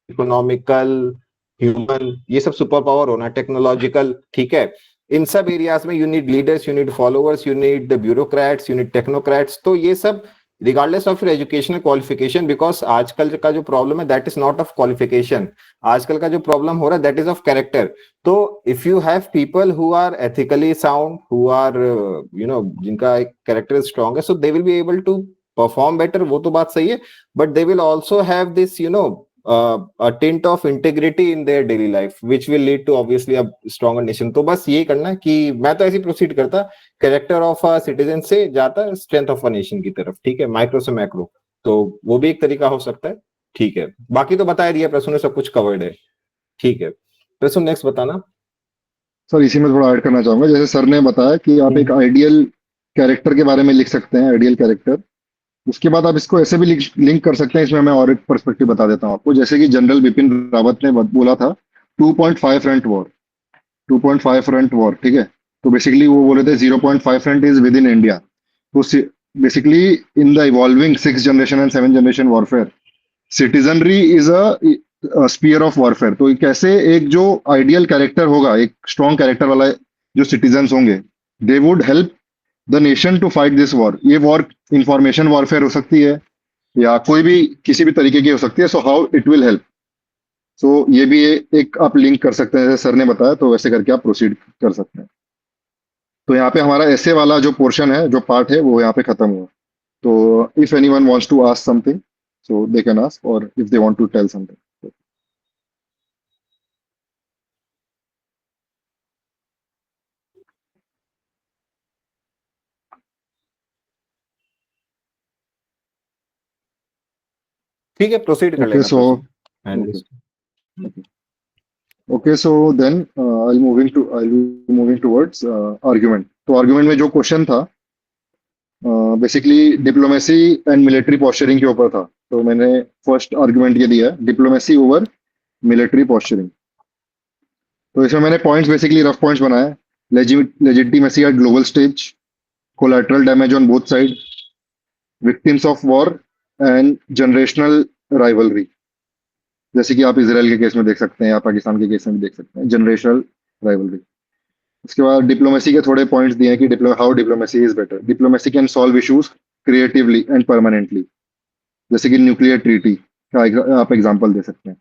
S1: इकोनॉमिकल, ह्यूमन, ये सब सुपर पावर होना, टेक्नोलॉजिकल. ठीक है, इन सब एरियाज में you need leaders, you need followers, you need the bureaucrats, you need technocrats. तो ये सब regardless of your educational qualification, because आजकल का जो प्रॉब्लम है that is not of qualification. आजकल का जो प्रॉब्लम हो रहा है दैट इज ऑफ कैरेक्टर. तो if you have people who are ethically sound, who are you know जिनका एक कैरेक्टर स्ट्रॉन्ग है, so they will be able to perform better. वो तो बात सही है, but they will also have this you know a tint of integrity in their daily life which will lead to obviously a stronger nation. तो बस ये करना कि मैं तो ऐसे प्रोसीड करता, कैरेक्टर ऑफ अ सिटीजन से जाता स्ट्रेंथ ऑफ अ नेशन की तरफ. ठीक है, माइक्रो से मैक्रो, तो वो भी एक तरीका हो सकता है. ठीक है, बाकी तो बता दिया प्रसून ने, सब कुछ कवर्ड है. ठीक है प्रसून, नेक्स्ट बताना.
S2: सर इसी में थोड़ा ऐड करना चाहूंगा. जैसे सर ने बताया कि आप एक आइडियल कैरेक्टर के बारे में लिख सकते हैं, आइडियल कैरेक्टर। उसके बाद आप इसको ऐसे भी लिंक कर सकते हैं, इसमें मैं और एक पर्सपेक्टिव बता देता हूँ आपको। जैसे कि जनरल बिपिन रावत ने बोला था 2.5 फ्रंट वॉर, 2.5 फ्रंट वॉर, ठीक है। तो बेसिकली वो बोले थे 0.5 front is within India. तो basically in the evolving 6th generation and 7th generation warfare, citizenry is a spear of warfare. तो कैसे एक जो आइडियल कैरेक्टर होगा, एक स्ट्रॉन्ग कैरेक्टर वाला जो सिटीजन्स होंगे, they would help the nation to fight this war. ये वॉर इंफॉर्मेशन वॉरफेयर हो सकती है या कोई भी किसी भी तरीके की हो सकती है। So how it will help, so ये भी एक आप लिंक कर सकते हैं, जैसे सर ने बताया, तो वैसे करके आप प्रोसीड कर सकते हैं। तो यहाँ पे हमारा ऐसे वाला जो पोर्शन है, जो पार्ट है, वो यहाँ पे खत्म हुआ। तो if anyone wants to ask something, so they can ask, और if they want to tell something.
S1: ठीक है, प्रोसीड कर
S2: ओके
S1: लेना,
S2: so
S1: proceed.
S2: Okay, so then I'll be moving towards argument. तो argument में जो क्वेश्चन था basically diplomacy and military posturing के ऊपर था। तो मैंने फर्स्ट आर्गुमेंट ये दिया, डिप्लोमेसी ओवर मिलिट्री पॉस्चरिंग। तो इसमें मैंने पॉइंट्स, बेसिकली रफ पॉइंट्स बनाए। Legitimacy eight global stage, collateral damage on both side, victims of war and generational rivalry. जैसे कि आप इसराइल के केस में देख सकते हैं या पाकिस्तान के केस में भी देख सकते हैं, जनरेशनल राइवलरी। उसके बाद डिप्लोमेसी के थोड़े पॉइंट्स दिए हैं कि how diplomacy is better. Diplomacy can solve issues creatively and permanently, जैसे कि न्यूक्लियर ट्रीटी का आप एग्जांपल दे सकते हैं,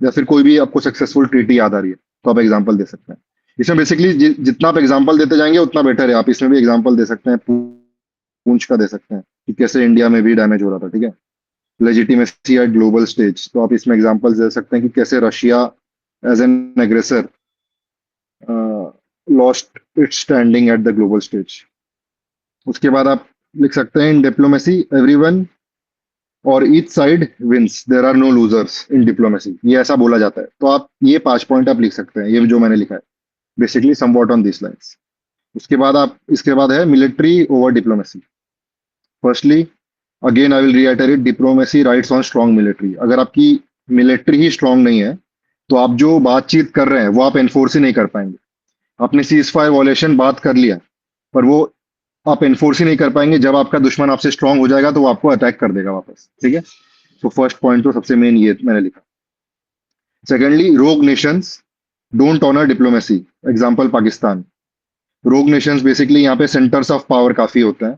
S2: या फिर कोई भी आपको सक्सेसफुल ट्रीटी याद आ रही है तो आप एग्जांपल दे सकते हैं। इसमें बेसिकली जितना आप एग्जांपल देते जाएंगे उतना बेटर है। आप इसमें भी एग्जांपल दे सकते हैं, पूंछ का दे सकते हैं कि कैसे इंडिया में भी डैमेज हो रहा था, ठीक है। लेजिटिमेसी एट ग्लोबल स्टेज, तो आप इसमें एग्जांपल दे सकते हैं कि कैसे Russia as an aggressor lost its standing at the global stage. उसके बाद आप लिख सकते हैं इन डिप्लोमेसी एवरीवन और each side wins, there are no losers in diplomacy. ये ऐसा बोला जाता है। तो आप ये 5 पॉइंट आप लिख सकते हैं, ये जो मैंने लिखा है basically somewhat on this lines. उसके बाद इसके बाद है military over diplomacy. Firstly again I will reiterate, diplomacy rides on strong military. अगर आपकी मिलिट्री ही स्ट्रॉन्ग नहीं है तो आप जो बातचीत कर रहे हैं वो आप एनफोर्स ही नहीं कर पाएंगे। आपने सीज फायर वॉलेशन बात कर लिया, पर वो आप एनफोर्स ही नहीं कर पाएंगे। जब आपका दुश्मन आपसे स्ट्रांग हो जाएगा तो वो आपको अटैक कर देगा वापस, ठीक है। तो फर्स्ट पॉइंट तो सबसे मेन ये मैंने लिखा। Secondly, rogue nations don't honour diplomacy, example Pakistan. Rogue nations basically यहाँ पे सेंटर्स ऑफ पावर काफी होते हैं,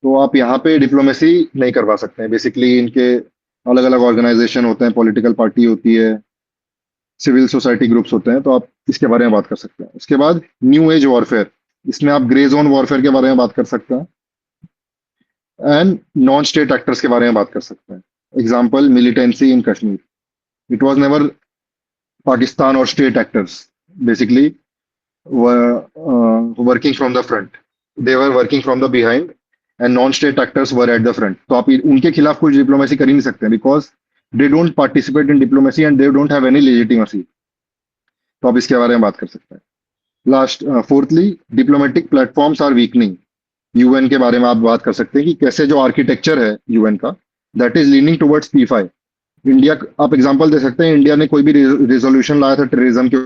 S2: तो आप यहाँ पे डिप्लोमेसी नहीं करवा सकते हैं। बेसिकली इनके अलग अलग ऑर्गेनाइजेशन होते हैं, पॉलिटिकल पार्टी होती है, सिविल सोसाइटी ग्रुप्स होते हैं, तो आप इसके बारे में बात कर सकते हैं। उसके बाद न्यू एज वॉरफेयर, इसमें आप ग्रे जोन वॉरफेयर के बारे में बात कर सकते हैं एंड नॉन स्टेट एक्टर्स के बारे में बात कर सकते हैं। Example militancy in Kashmir, it was never Pakistan और state actors basically working from the front, they were working from the behind and non state actors were at the front. तो आप उनके खिलाफ कुछ डिप्लोमेसी कर ही नहीं सकते because they don't participate in diplomacy and they don't have any legitimacy. तो आप इसके बारे में बात कर सकते हैं। Last fourthly, diplomatic platforms are weakening. UN के बारे में आप बात कर सकते हैं कि कैसे जो आर्किटेक्चर है यूएन का, that is leaning towards P5। India, आप एग्जांपल दे सकते हैं, इंडिया ने कोई भी रेजोल्यूशन लाया था टेररिज्म के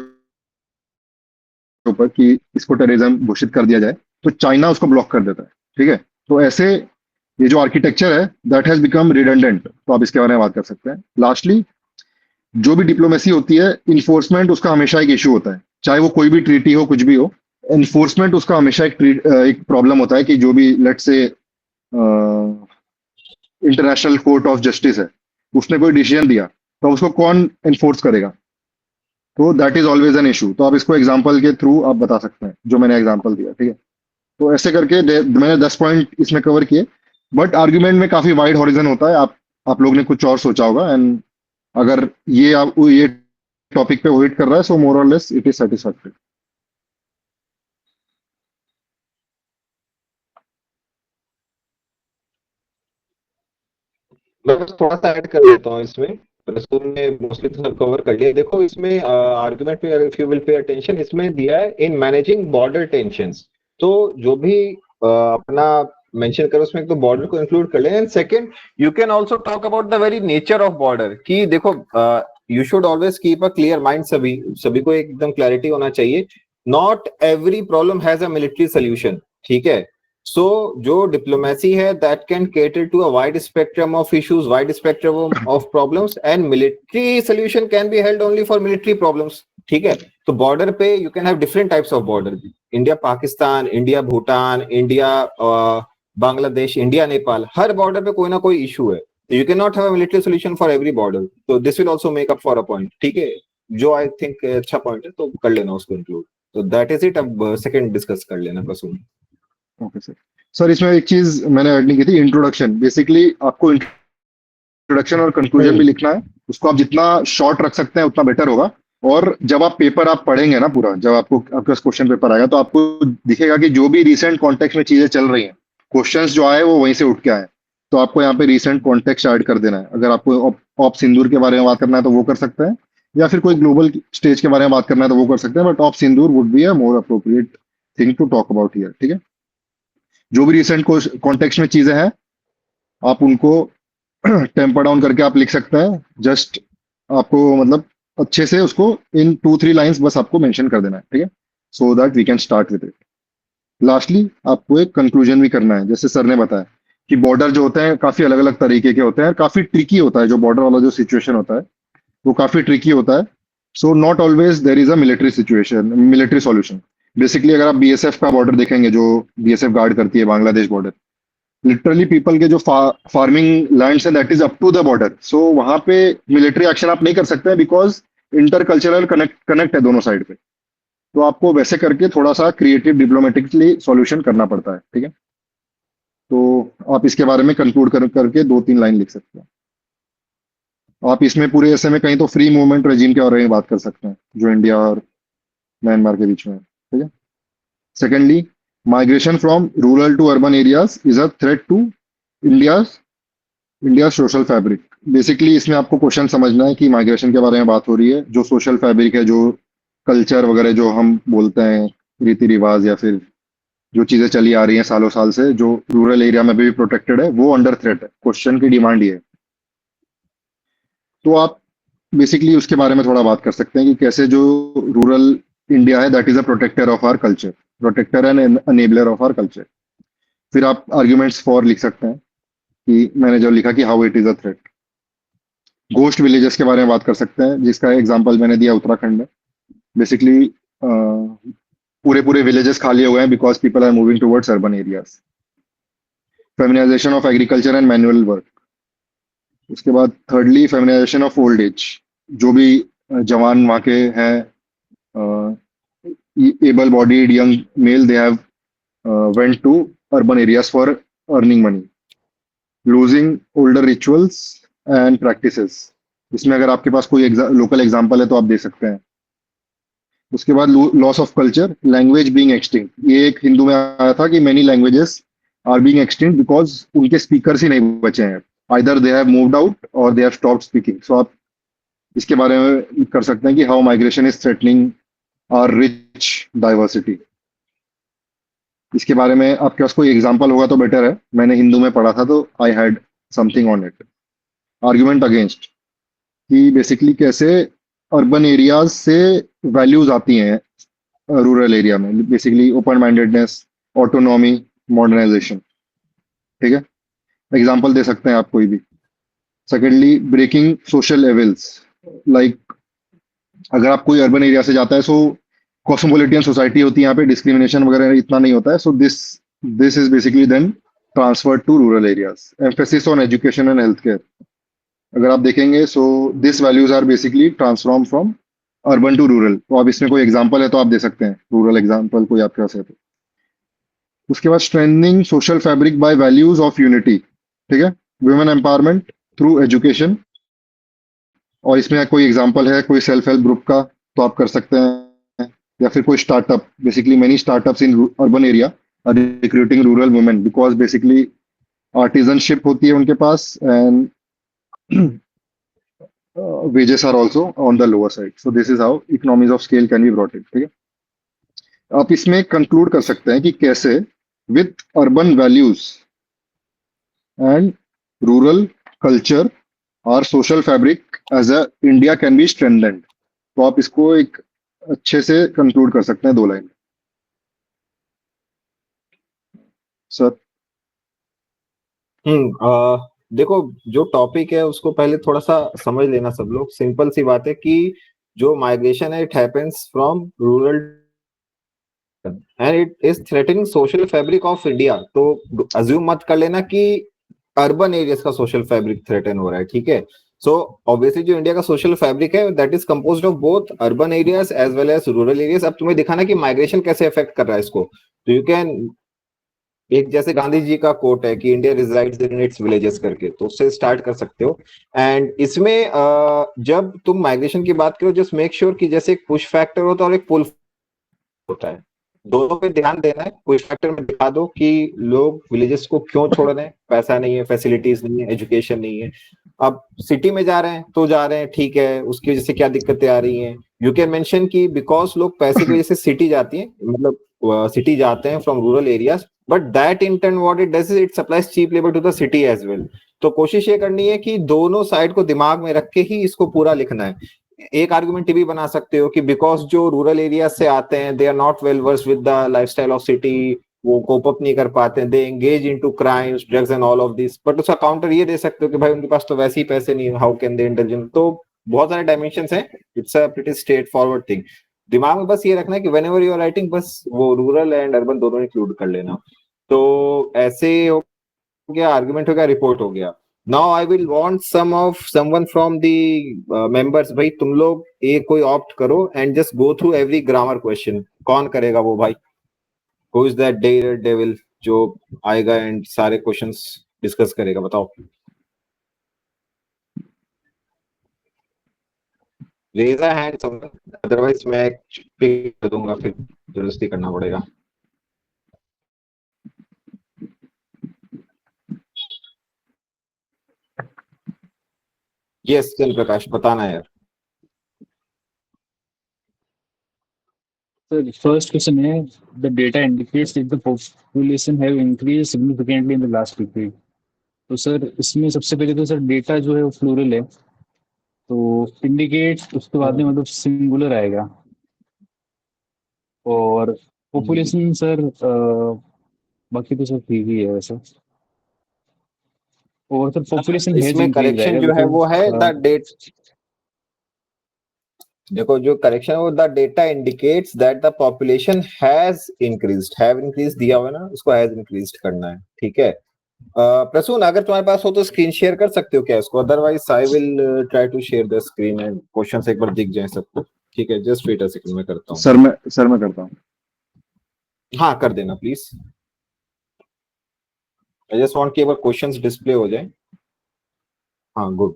S2: ऊपर कि इसको टेररिज्म घोषित कर दिया जाए, तो चाइना उसको ब्लॉक कर देता है, ठीक है। तो ऐसे ये जो आर्किटेक्चर है दैट हैज बिकम रिडंडेंट, तो आप इसके बारे में बात कर सकते हैं। लास्टली, जो भी डिप्लोमेसी होती है, इन्फोर्समेंट उसका हमेशा एक इशू होता है, चाहे वो कोई भी ट्रीटी हो, कुछ भी हो, एनफोर्समेंट उसका हमेशा एक प्रॉब्लम होता है कि जो भी let's say international court of justice है, उसने कोई डिसीजन दिया तो उसको कौन एनफोर्स करेगा, तो that is always an issue. तो आप इसको एग्जांपल के थ्रू आप बता सकते हैं, जो मैंने एग्जांपल दिया, ठीक है। तो ऐसे करके मैंने 10 पॉइंट इसमें कवर किए, बट आर्ग्यूमेंट में काफी वाइड हॉरिजन होता है। आप लोग ने कुछ और सोचा होगा, एंड अगर ये टॉपिक पे वेट कर रहा है, सो मोर और लेस इट इज सेटिस्फैक्टरी।
S1: मैं बस थोड़ा सा ऐड कर देता हूँ इसमें। रसूल ने मोस्टली तो सब कवर कर लिया। देखो इसमें आर्गुमेंट में if you will pay attention, इसमें दिया है इन मैनेजिंग बॉर्डर टेंशंस। तो जो भी अपना मेंशन करो उसमें, तो बॉर्डर को इंक्लूड कर लें। And second, you can also talk about the very nature of border, कि देखो you should always keep a clear mind, सभी सभी को एकदम क्लैरिटी होना चाहिए, not every problem has a military solution, ठीक है। सो जो डिप्लोमेसी है that can cater to a wide spectrum of issues, wide spectrum of problems, and military solution can be held only for military problems, ठीक है। तो border पे you can have different types of border, India Pakistan, India Bhutan, India Bangladesh, India Nepal, हर border पे कोई ना कोई issue है, तो you can not have a military solution for every border, तो this will also make up for a point, ठीक है। जो आई थिंक अच्छा पॉइंट है, तो कर लेना उसको इंक्लूड। तो दैट इज इट। अब सेकंड डिस्कस कर लेना कसम।
S2: Okay sir. सर इसमें एक चीज मैंने ऐड नहीं की थी, इंट्रोडक्शन। बेसिकली आपको इंट्रोडक्शन और कंक्लूजन भी लिखना है, उसको आप जितना शॉर्ट रख सकते हैं उतना बेटर होगा। और जब आप पेपर आप पढ़ेंगे ना पूरा, जब आपको आपके पास क्वेश्चन पेपर आएगा तो आपको दिखेगा कि जो भी रिसेंट कॉन्टेक्स्ट में चीजें चल रही हैं, क्वेश्चंस जो आए वो वहीं से उठ के आए। तो आपको यहाँ पे रिसेंट कॉन्टेक्स्ट ऐड कर देना है। अगर आपको ऑप सिंदूर के बारे में बात करना है तो वो कर सकते हैं, या फिर कोई ग्लोबल स्टेज के बारे में बात करना है तो वो कर सकते हैं, but op Sindoor would be a more appropriate thing to talk about here, ठीक है। जो भी रिसेंट कॉन्टेक्स्ट में चीजें हैं आप उनको टेम्पर डाउन करके आप लिख सकते हैं। जस्ट आपको मतलब अच्छे से उसको इन 2-3 लाइंस बस आपको मेंशन कर देना है, ठीक है, so that we can start with it. Lastly आपको एक कंक्लूजन भी करना है। जैसे सर ने बताया कि बॉर्डर जो होते हैं काफी अलग अलग तरीके के होते हैं, काफी ट्रिकी होता है। जो बॉर्डर वाला जो सिचुएशन होता है वो काफी ट्रिकी होता है। So not always there is a military situation, military solution. Basically अगर आप बीएसएफ का बॉर्डर देखेंगे, जो बीएसएफ गार्ड करती है बांग्लादेश बॉर्डर, लिटरली पीपल के जो फार्मिंग लैंड्स है that is up to the border. So वहां पे मिलिट्री एक्शन आप नहीं कर सकते हैं, बिकॉज इंटरकल्चरल कनेक्ट है दोनों साइड पे। तो आपको वैसे करके थोड़ा सा क्रिएटिव डिप्लोमेटिकली सॉल्यूशन करना पड़ता है, ठीक है। तो आप इसके बारे में कंक्लूड करके 2-3 लाइन लिख सकते हैं। आप इसमें पूरे ऐसे में कहीं तो फ्री मूवमेंट रेजिम के बारे में बात कर सकते हैं, जो इंडिया और म्यांमार के बीच में है, ठीक है। Secondly, migration from rural to urban areas is a threat to India India social fabric. Basically इसमें आपको क्वेश्चन समझना है कि माइग्रेशन के बारे में बात हो रही है, जो सोशल फैब्रिक है, जो कल्चर वगैरह जो हम बोलते हैं, रीति रिवाज, या फिर जो चीजें चली आ रही हैं सालों साल से, जो रूरल एरिया में भी प्रोटेक्टेड है, वो अंडर थ्रेट है। क्वेश्चन की डिमांड ये है। तो आप बेसिकली उसके बारे में थोड़ा बात कर सकते हैं कि कैसे जो रूरल इंडिया है that is a protector of our culture, protector and enabler of our culture. फिर आप आर्ग्यूमेंट्स फॉर लिख सकते हैं कि मैंने जो लिखा कि how it is a threat. Ghost villages के बारे में बात कर सकते हैं, जिसका एग्जांपल मैंने दिया उत्तराखंड में। बेसिकली पूरे पूरे विलेजेस खाली हो गए हैं because people are moving towards urban areas. Feminisation of agriculture and manual work. उसके बाद thirdly, feminisation of old age. जो भी जवान वहाँ के हैं, able bodied young male, they have went to urban areas for earning money. Losing older rituals and practices. इसमें अगर आपके पास कोई लोकल एग्जांपल है तो आप दे सकते हैं। उसके बाद loss of culture, language being extinct. ये एक हिंदू में आया था कि many languages are being extinct because उनके स्पीकर्स ही नहीं बचे हैं। Either they have moved out और they have stopped speaking. So आप इसके बारे में कर सकते हैं कि how migration is threatening our rich diversity. इसके बारे में आपके पास कोई एग्जांपल होगा तो बेटर है। मैंने हिंदू में पढ़ा था तो I had something on it. Argument against, कि बेसिकली कैसे अर्बन एरियाज से वैल्यूज आती हैं रूरल एरिया में। Basically open mindedness, autonomy, modernisation, ठीक है। एग्जांपल दे सकते हैं आप कोई भी। Secondly, breaking social levels. Like अगर आप कोई अर्बन एरिया से जाता है, सो कॉस्मोपोलिटियन सोसाइटी होती है यहाँ पे, डिस्क्रिमिनेशन वगैरह इतना नहीं होता है। So this is basically then transfer to rural areas. Emphasis on education and health care. अगर आप देखेंगे, so this values are basically transform from urban to rural. तो अब इसमें कोई एग्जांपल है तो आप दे सकते हैं, रूरल एग्जांपल कोई आपके पास है तो। उसके बाद strengthening social fabric by values of unity, ठीक है। Women empowerment through education. और इसमें कोई एग्जांपल है कोई सेल्फ हेल्प ग्रुप का तो आप कर सकते हैं, या फिर कोई startup. Basically many startups in urban area are recruiting rural women because basically artisanship होती है उनके पास, and wages are also on the lower side. So this is how economies of scale can be brought in, ठीक है। आप इसमें conclude कर सकते हैं कि कैसे with urban values and rural culture or social fabric as a India can be strengthened. तो आप इसको एक अच्छे से कंक्लूड कर सकते हैं 2 लाइन सर।
S1: देखो, जो टॉपिक है उसको पहले थोड़ा सा समझ लेना सब लोग। सिंपल सी बात है कि जो माइग्रेशन है it happens from rural and it is threatening social fabric of India. तो अज्यूम मत कर लेना कि अर्बन एरियाज का सोशल फैब्रिक थ्रेटन हो रहा है, ठीक है। सो ऑब्वियसली जो इंडिया का सोशल फैब्रिक है that is composed of both urban areas as well as rural areas. अब तुम्हें दिखाना कि माइग्रेशन कैसे अफेक्ट कर रहा है इसको, तो यू कैन, एक जैसे गांधी जी का कोट है कि India resides in its villages करके, तो उससे स्टार्ट कर सकते हो। एंड इसमें जब तुम माइग्रेशन की बात करो, जस्ट मेक श्योर कि जैसे एक पुश फैक्टर होता है और एक पुल होता है, दोनों पे ध्यान देना है। पुश फैक्टर में दिखा दो कि लोग विलेजेस को क्यों छोड़ रहे हैं, पैसा नहीं है, फैसिलिटीज नहीं है, एजुकेशन नहीं है। अब सिटी में जा रहे हैं तो जा रहे हैं, ठीक है, उसकी वजह से क्या दिक्कतें आ रही हैं। यू कैन मेंशन कि बिकॉज लोग पैसे की वजह से सिटी जाती हैं, मतलब सिटी जाते हैं from rural areas, but that in turn what it does is it supplies cheap labour to the city as well. तो कोशिश ये करनी है कि दोनों साइड को दिमाग में रख के ही इसको पूरा लिखना है। एक आर्गुमेंट भी बना सकते हो कि बिकॉज जो रूरल एरिया से आते हैं they are not well verse with the lifestyle of city, वो कोप अप नहीं कर पाते हैं, they engage into crimes, drugs and all of this. But उसका काउंटर ये दे सकते हो कि भाई उनके पास तो वैसे ही पैसे नहीं है, how can they indulge in. तो बहुत सारे डायमेंशंस हैं, it's a pretty straight forward thing. दिमाग में बस ये रखना है कि व्हेनेवर यू आर राइटिंग बस वो रूरल एंड अर्बन दोनों इंक्लूड कर लेना। तो ऐसे हो गया, आर्गुमेंट हो गया, रिपोर्ट हो गया। Now I will want someone from the members. भाई तुम लोग एक कोई ऑप्ट करो and just go through every grammar question. कौन करेगा वो भाई? Who is that daredevil जो आएगा एंड सारे क्वेश्चंस डिस्कस करेगा? बताओ, raise a hand someone, otherwise मैं पिक कर दूंगा, फिर जबरदस्ती करना पड़ेगा। यस चंद्र प्रकाश, बताना यार।
S3: So the first question is the data indicates that the population have increased significantly in the last decade. तो सर इसमें सबसे पहले तो सर डेटा जो है वो प्लूरल है, तो इंडिकेट उसके बाद में मतलब सिंगुलर आएगा। और पॉपुलेशन सर बाकी तो सब ठीक ही है वैसे। और सर पॉपुलेशन हैज
S1: इसमें
S3: इंक्रीज
S1: करेक्शन
S3: आएगा
S1: जो है वो है द
S3: बिकॉज
S1: डेट। देखो जो करेक्शन है वो the data indicates that the population has increased, have increase दिया हुआ है ना, उसको हैज इंक्रीज्ड करना है, ठीक है। प्रसून अगर तुम्हारे पास हो तो स्क्रीन शेयर कर सकते हो क्या इसको? Otherwise I will try to share the screen and questions एक बार दिख जाए सबको, ठीक है। जस्ट वेट अ सेकंड, मैं करता हूँ।
S2: सर मैं करता हूँ।
S1: हाँ कर देना प्लीज। आई जस्ट वांट कि एक बार क्वेश्चंस डिस्प्ले हो जाए। हाँ गुड,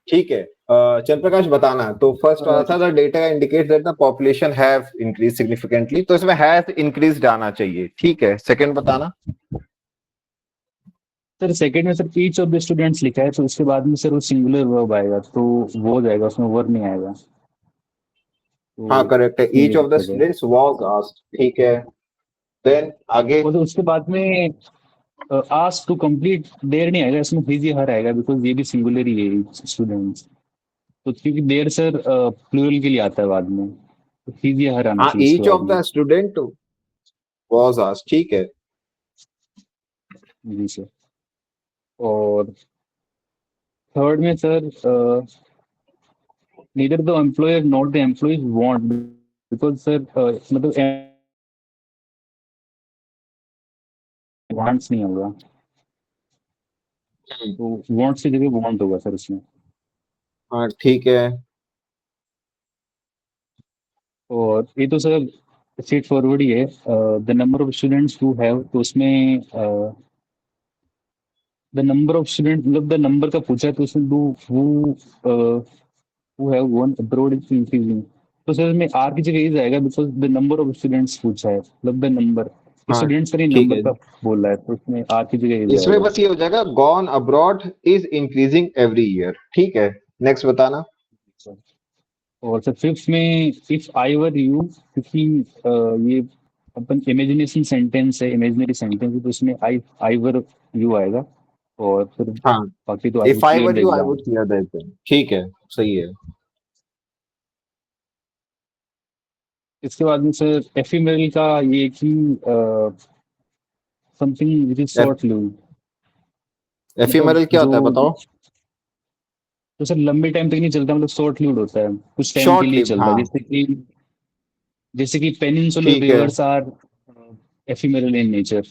S1: ठीक है। चंद्र प्रकाश बताना। तो फर्स्ट वाला था the data indicates that the population have increase significantly, तो इसमें हैज इंक्रीज्ड आना चाहिए, ठीक है। सेकंड बताना।
S3: सर सेकंड में sir each of the students लिखा है, तो उसके बाद में सर वो सिंगुलर वर्ब आएगा, तो वो हो जाएगा, उसमें वर्ब नहीं आएगा।
S1: हाँ
S3: तो
S1: करेक्ट है, ईच
S3: ये
S1: ऑफ द
S3: दिक्कत है।
S1: स्टूडेंट्स वाज आस्क्ड, ठीक है। देन आगे।
S3: और तो उसके बाद में आस्क टू कंप्लीट देयर नहीं आएगा, इसमें फिजी हर आएगा बिकॉज ये भी सिंगुलर ही है स्टूडेंट्स। तो क्योंकि देयर सर प्लूरल के लिए आता है बाद में, तो फिजी हर आना
S1: हाँ
S3: चाहिए इसके
S1: ईच
S3: बाद
S1: ऑफ
S3: में।
S1: द स्टूडेंट वाज आस्क्ड, ठीक है।
S3: जी सर। और थर्ड में sir neither the employer not the employees want, because sir मतलब वांट्स नहीं होगा, तो वांट्स की जगह वांट होगा सर इसमें।
S1: हाँ ठीक है।
S3: और ये तो सर स्ट्रेट फॉरवर्ड ही है। The number of students who have, तो उसमें द नंबर ऑफ स्टूडेंट मतलब द नंबर का पूछा है, तो उसमें do who have gone abroad is increasing. तो सर इसमें आर की जगह इज आएगा because the number of students पूछा है, मतलब द नंबर
S1: हाँ
S3: स्टूडेंट्स का नहीं
S1: ठीक
S3: नंबर
S1: है,
S3: का बोल रहा है, तो उसमें आर की जगह इज
S1: इसमें
S3: आएगा।
S1: बस ये हो जाएगा gone abroad is increasing every year, ठीक है। नेक्स्ट बताना।
S3: और सर फिफ्थ में इफ आई वर यू, क्योंकि ये अपन इमेजिनेशन सेंटेंस है, इमेजिनरी सेंटेंस है, तो इसमें आई वर यू आएगा। और फिर
S1: हाँ,
S3: बाकी तो I
S1: if
S3: would
S1: I
S3: clear
S1: were
S3: the
S1: you I
S3: exam.
S1: Would clear the exam. ठीक है, सही है।
S3: इसके बाद में सर एफिमेरल का ये कि something which is short lived, मतलब
S1: एफिमरल क्या
S3: जो,
S1: होता है बताओ?
S3: तो सर लंबे टाइम तक नहीं चलता, मतलब शॉर्ट लिव्ड होता है, कुछ टाइम के
S1: शॉर्ट
S3: लिए
S1: लिव,
S3: चलता है।
S1: हाँ।
S3: जैसे कि पेनिनसुलर
S1: ठीक है,
S3: rivers are ephemeral in nature,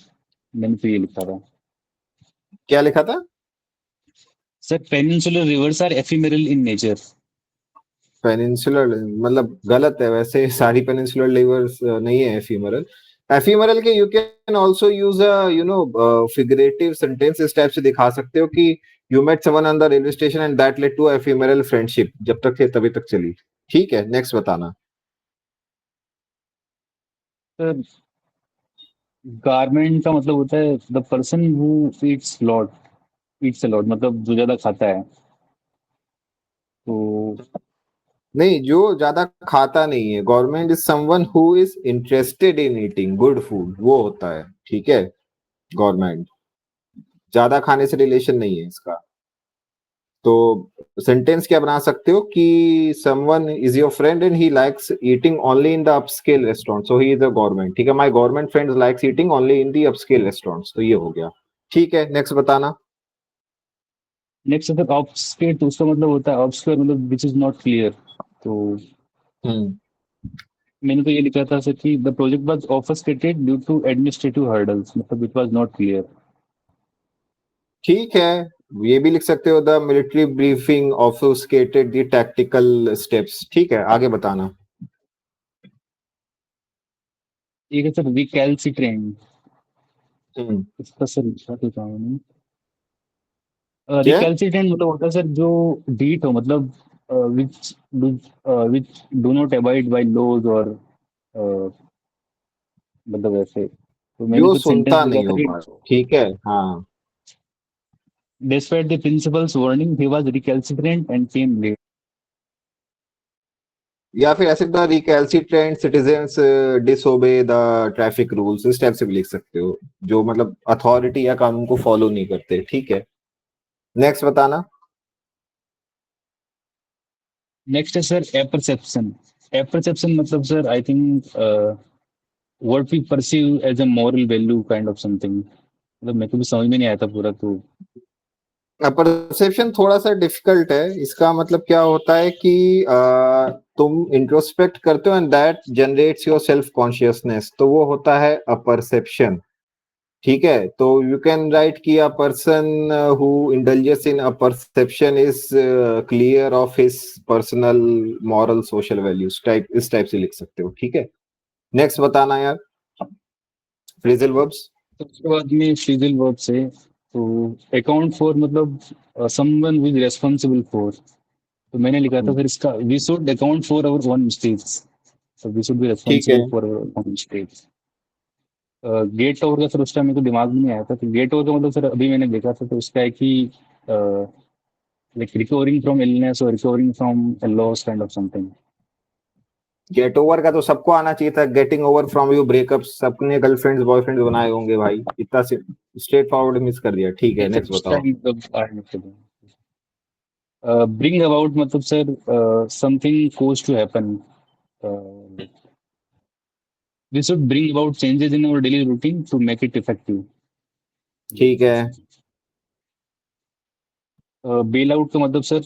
S3: मैंने तो ये लिखा था।
S1: क्या लिखा था?
S3: Sir peninsular rivers are ephemeral in nature.
S1: Peninsular मतलब गलत है वैसे, सारी पेनिनसुलर रिवर्स नहीं है एफिमरल। एफिमरल के you can also use a figurative sentence, इस टाइप से दिखा सकते हो कि you met someone on the railway station and that led to ephemeral friendship, जब तक थे तभी तक चली। ठीक है, नेक्स्ट बताना।
S3: सर गारमेंट का मतलब होता है the person who Yeats lot, Yeats a lot मतलब जो ज्यादा खाता है। तो
S1: नहीं, जो ज्यादा खाता नहीं है। Government is someone who is interested in eating good food, वो होता है। ठीक है, गवर्नमेंट ज्यादा खाने से रिलेशन नहीं है इसका। तो सेंटेंस क्या बना सकते हो कि someone is your friend and he likes eating only in the upscale restaurant, so he is a government. ठीक है, my government friends likes eating only in the upscale restaurants, तो ये हो गया। ठीक है, नेक्स्ट बताना।
S3: नेक्स्ट सर ऑब्सकेट, तो उसका मतलब होता है ऑब्सक्योर, मतलब विच इज नॉट क्लियर। तो
S1: हम्म,
S3: मैंने तो ये लिखा था सर कि the project was obfuscated due to administrative hurdles, मतलब इट वाज नॉट क्लियर।
S1: ठीक है, ये भी लिख सकते हो the military briefing obfuscated the tactical steps. ठीक है, आगे बताना।
S3: एक है सर रिकैल्सिट्रेंट,
S1: हम्म,
S3: इसका सर लिखा तो था मैंने।
S1: क्या?
S3: रिकैल्सिट्रेंट मतलब होता है सर जो डीट हो, मतलब which which do not abide by laws, और मतलब ऐसे। तो मैंने
S1: जो
S3: कुछ सेंटेंस
S1: सुनता
S3: लिखा
S1: नहीं
S3: था
S1: हो
S3: कि
S1: बात। ठीक है, हाँ।
S3: Despite the principal's warning he was recalcitrant and came late.
S1: या फिर ऐसे the recalcitrant citizens disobey the traffic rules, इस टाइप से भी लिख सकते हो, जो मतलब अथॉरिटी या कानून को फॉलो नहीं करते। ठीक है, नेक्स्ट बताना।
S3: नेक्स्ट है सर एपरसेप्शन। एपरसेप्शन मतलब sir I think what we perceive as a moral value kind of something, मतलब मेरे को भी समझ में नहीं आया था पूरा। तो
S1: परसेप्शन थोड़ा सा डिफिकल्ट है। इसका मतलब क्या होता है कि तुम इंट्रोस्पेक्ट करते हो and that generates your self consciousness, तो वो होता है अ परसेप्शन। ठीक है, तो यू कैन राइट कि a person who indulges in a perception is clear of his personal moral social values, type इस टाइप से लिख सकते हो। ठीक है, नेक्स्ट बताना यार, फ्रेजल वर्ब्स।
S3: तो उसके बाद में फ्रीजल वर्ब से, तो अकाउंट फॉर मतलब someone who is responsible for. तो मैंने लिखा था फिर इसका we should account for our own mistakes, so we should be
S1: ठीक है,
S3: responsible for our own mistakes। Get over का सर उस टाइम मेरे को दिमाग में नहीं आया था, तो गेट ओवर का मतलब सर अभी मैंने देखा था, तो उसका है कि लाइक रिकवरिंग फ्रॉम इलनेस और recovering from a loss kind of something.
S1: Get over का तो सबको आना चाहिए था। Getting over from you breakup, सबने गर्लफ्रेंड्स बॉयफ्रेंड्स बनाए होंगे भाई, इतना स्ट्रेट फॉरवर्ड मिस कर दिया। ठीक है,
S3: सर
S1: नेक्स्ट
S3: उस
S1: बताओ।
S3: टाइम मतलब आया। ब्रिंग अबाउट मतलब sir something goes to happen, we should bring about changes in our daily routine to make it effective.
S1: ठीक है,
S3: बेल आउट का मतलब सर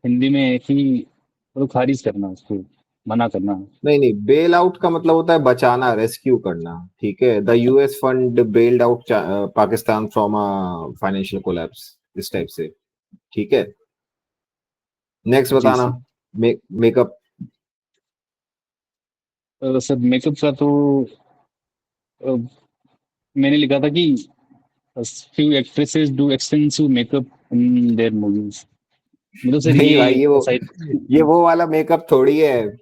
S3: हिंदी में है कि मतलब खारिज करना, उसको मना करना।
S1: नहीं नहीं, बेल आउट का मतलब होता है बचाना, रेस्क्यू करना। ठीक है, the US fund bailed out Pakistan from a financial collapse, इस टाइप से। ठीक है, नेक्स्ट
S3: जी
S1: बताना।
S3: सर।
S1: मेकअप।
S3: सर मेकअप का तो अ, मैंने लिखा था कि few actresses do extensive makeup in their movies, मतलब सर
S1: नहीं
S3: ये
S1: भाई,
S3: ऐसा
S1: ये वो वाला मेकअप थोड़ी है,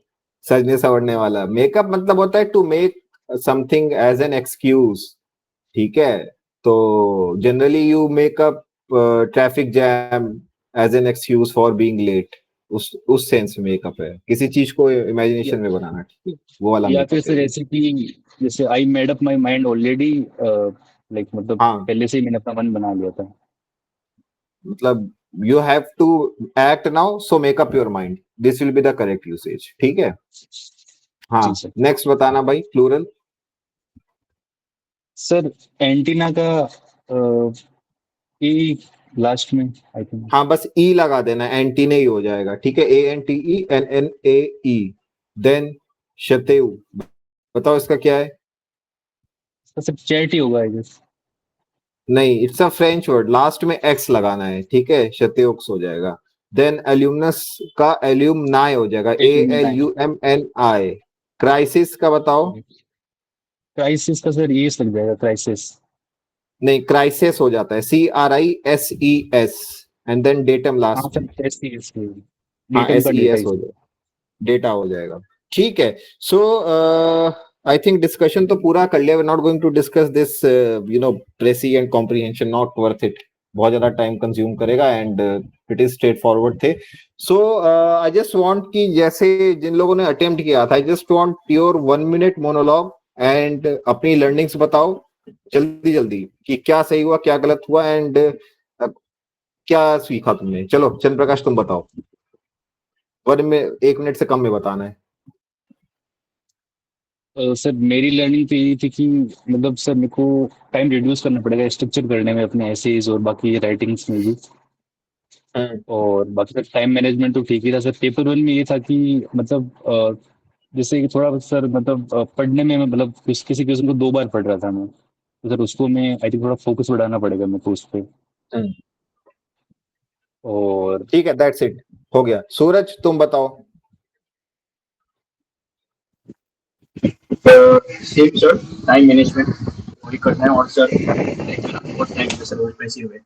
S1: सजने संवरने वाला मेकअप मतलब होता है to make something as an excuse. ठीक है, तो generally you make up traffic jam as an excuse for being late. उस सेंस में मेकअप है, किसी चीज को इमेजिनेशन में बनाना, ठीक है, वो वाला
S3: या फिर
S1: मेकअप है
S3: सर
S1: ये।
S3: ऐसे कि जैसे I made up my mind already, like मतलब
S1: हाँ,
S3: पहले से ही मैंने अपना मन बना लिया था।
S1: मतलब you have to act now so make up your mind, this will be the correct usage, ठीक है। हाँ,
S3: जी सर।
S1: नेक्स्ट बताना भाई, प्लूरल।
S3: सर एंटीना का ई लास्ट में आई थिंक।
S1: हाँ, बस ई लगा देना, एंटीने ही हो जाएगा, ठीक है, ANTENNAE। देन शतेउ, बताओ इसका क्या है।
S3: सर चैट ही होगा आई गेस।
S1: नहीं, it's a French word, last में एक्स लगाना है, ठीक है, शतेउक्स हो जाएगा। देन एल्यूमनस का एल्यूमनाई हो जाएगा, ALUMNI। क्राइसिस का बताओ।
S3: क्राइसिस का सर ये लग जाएगा, क्राइसिस।
S1: नहीं, क्राइसिस हो जाता है, CRISES, एंड देन डेटम
S3: हाँ
S1: लास्ट में।
S3: सर एस सी एस
S1: हाँ,
S3: डेटम का डेटा
S1: SES
S3: ही
S1: हो
S3: सर।
S1: जाएगा, डेटा हो जाएगा, ठीक है। सो आई थिंक डिस्कशन तो पूरा कर लिया, we not going to discuss this, precis and comprehension, not worth it, बहुत ज्यादा टाइम कंज्यूम करेगा, and it is straightforward थे। सो आई जस्ट वांट कि जैसे जिन लोगों ने अटेम्प्ट किया था, I just want your 1 minute monologue, and अपनी लर्निंग्स बताओ जल्दी जल्दी कि क्या सही हुआ, क्या गलत हुआ, एंड क्या सीखा तुमने। चलो चंद्र प्रकाश, तुम बताओ, 1 मिनट से कम में बताना है।
S3: सर मेरी लर्निंग तो यही थी कि मतलब सर मेरे को टाइम रिड्यूस करना पड़ेगा स्ट्रक्चर करने में अपने एसेज और बाकी राइटिंग्स में भी।
S1: हम्म,
S3: और बाकी सर टाइम मैनेजमेंट तो ठीक ही था सर। पेपर वन में ये था कि मतलब जैसे कि थोड़ा सर मतलब पढ़ने में मैं मतलब किसी क्वेश्चन को 2 बार पढ़ रहा था मैं, तो सर उसको मैं आई थिंक थोड़ा फोकस बढ़ाना पड़ेगा मेरे को उस पर।
S1: हम्म।
S3: और
S1: ठीक है, दैट्स इट, हो गया। सूरज, तुम बताओ।
S4: सेम सर, टाइम मैनेजमेंट वही करना है। और सर बहुत टाइम है सर, वैसे ही हुए।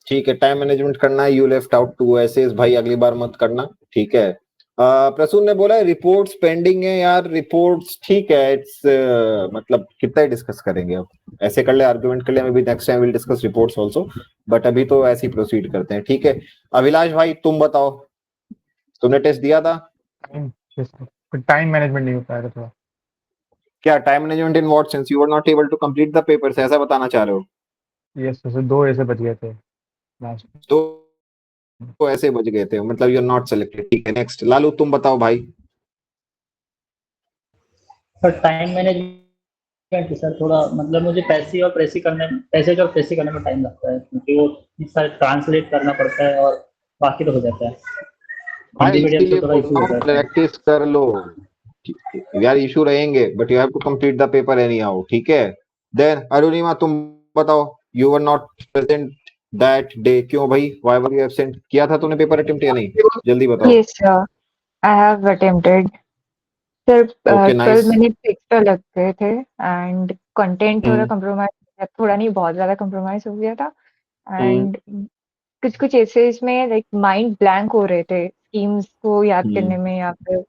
S1: ठीक है, टाइम मैनेजमेंट करना है, यू लेफ्ट आउट 2 essays भाई, अगली बार मत करना, ठीक है। प्रसून ने बोला है रिपोर्ट्स पेंडिंग है, यार रिपोर्ट्स ठीक है, इट्स मतलब कितना ही डिस्कस करेंगे अब, ऐसे कर ले, आर्गुमेंट कर ले, may be next time will discuss reports also, but अभी तो ऐसे ही प्रोसीड करते हैं, ठीक है। अभिलाष भाई, तुम बताओ, तुमने टेस्ट दिया था।
S5: टाइम मैनेजमेंट नहीं हो पाया था थोड़ा।
S1: क्या time management in what sense, you were not able to complete the papers, ऐसा बताना चाह रहे हो।
S5: यस सर, 2 ऐसे बच गए थे लास्ट।
S1: तो ऐसे बच गए थे, मतलब यू आर नॉट सेलेक्टेड, ठीक है। नेक्स्ट लालू, तुम बताओ भाई।
S4: सर टाइम मैनेजमेंट सर थोड़ा मतलब मुझे पैसे करने में टाइम लगता है, क्योंकि वो सारे ट्रांसलेट करना पड़ता है और बाकी तो हो जाता है।
S1: भाई
S4: हिंदी मीडियम से
S1: इसीलिए
S4: थोड़ा
S1: बोल
S4: इशू
S1: रहा हूँ,
S4: रहता है।
S1: प्रैक्टिस कर लो यार, इशू रहेंगे but you have to complete the paper anyhow, ठीक है। देन अरुणिमा, तुम बताओ, you were not present that day, क्यों भाई, व्हाई वर यू एब्सेंट, किया था तूने पेपर अटेम्प्ट या नहीं, जल्दी बताओ।
S6: Yes, sir. I have attempted. Sir
S1: okay,
S6: 12
S1: nice.
S6: Minute extra लग गए थे एंड कंटेंट थोड़ा कंप्रोमाइज, थोड़ा नहीं बहुत ज्यादा कंप्रोमाइज हो गया था। एंड कुछ कुछ एसेज में लाइक माइंड ब्लैंक हो रहे थे स्कीम्स को याद करने में, या फिर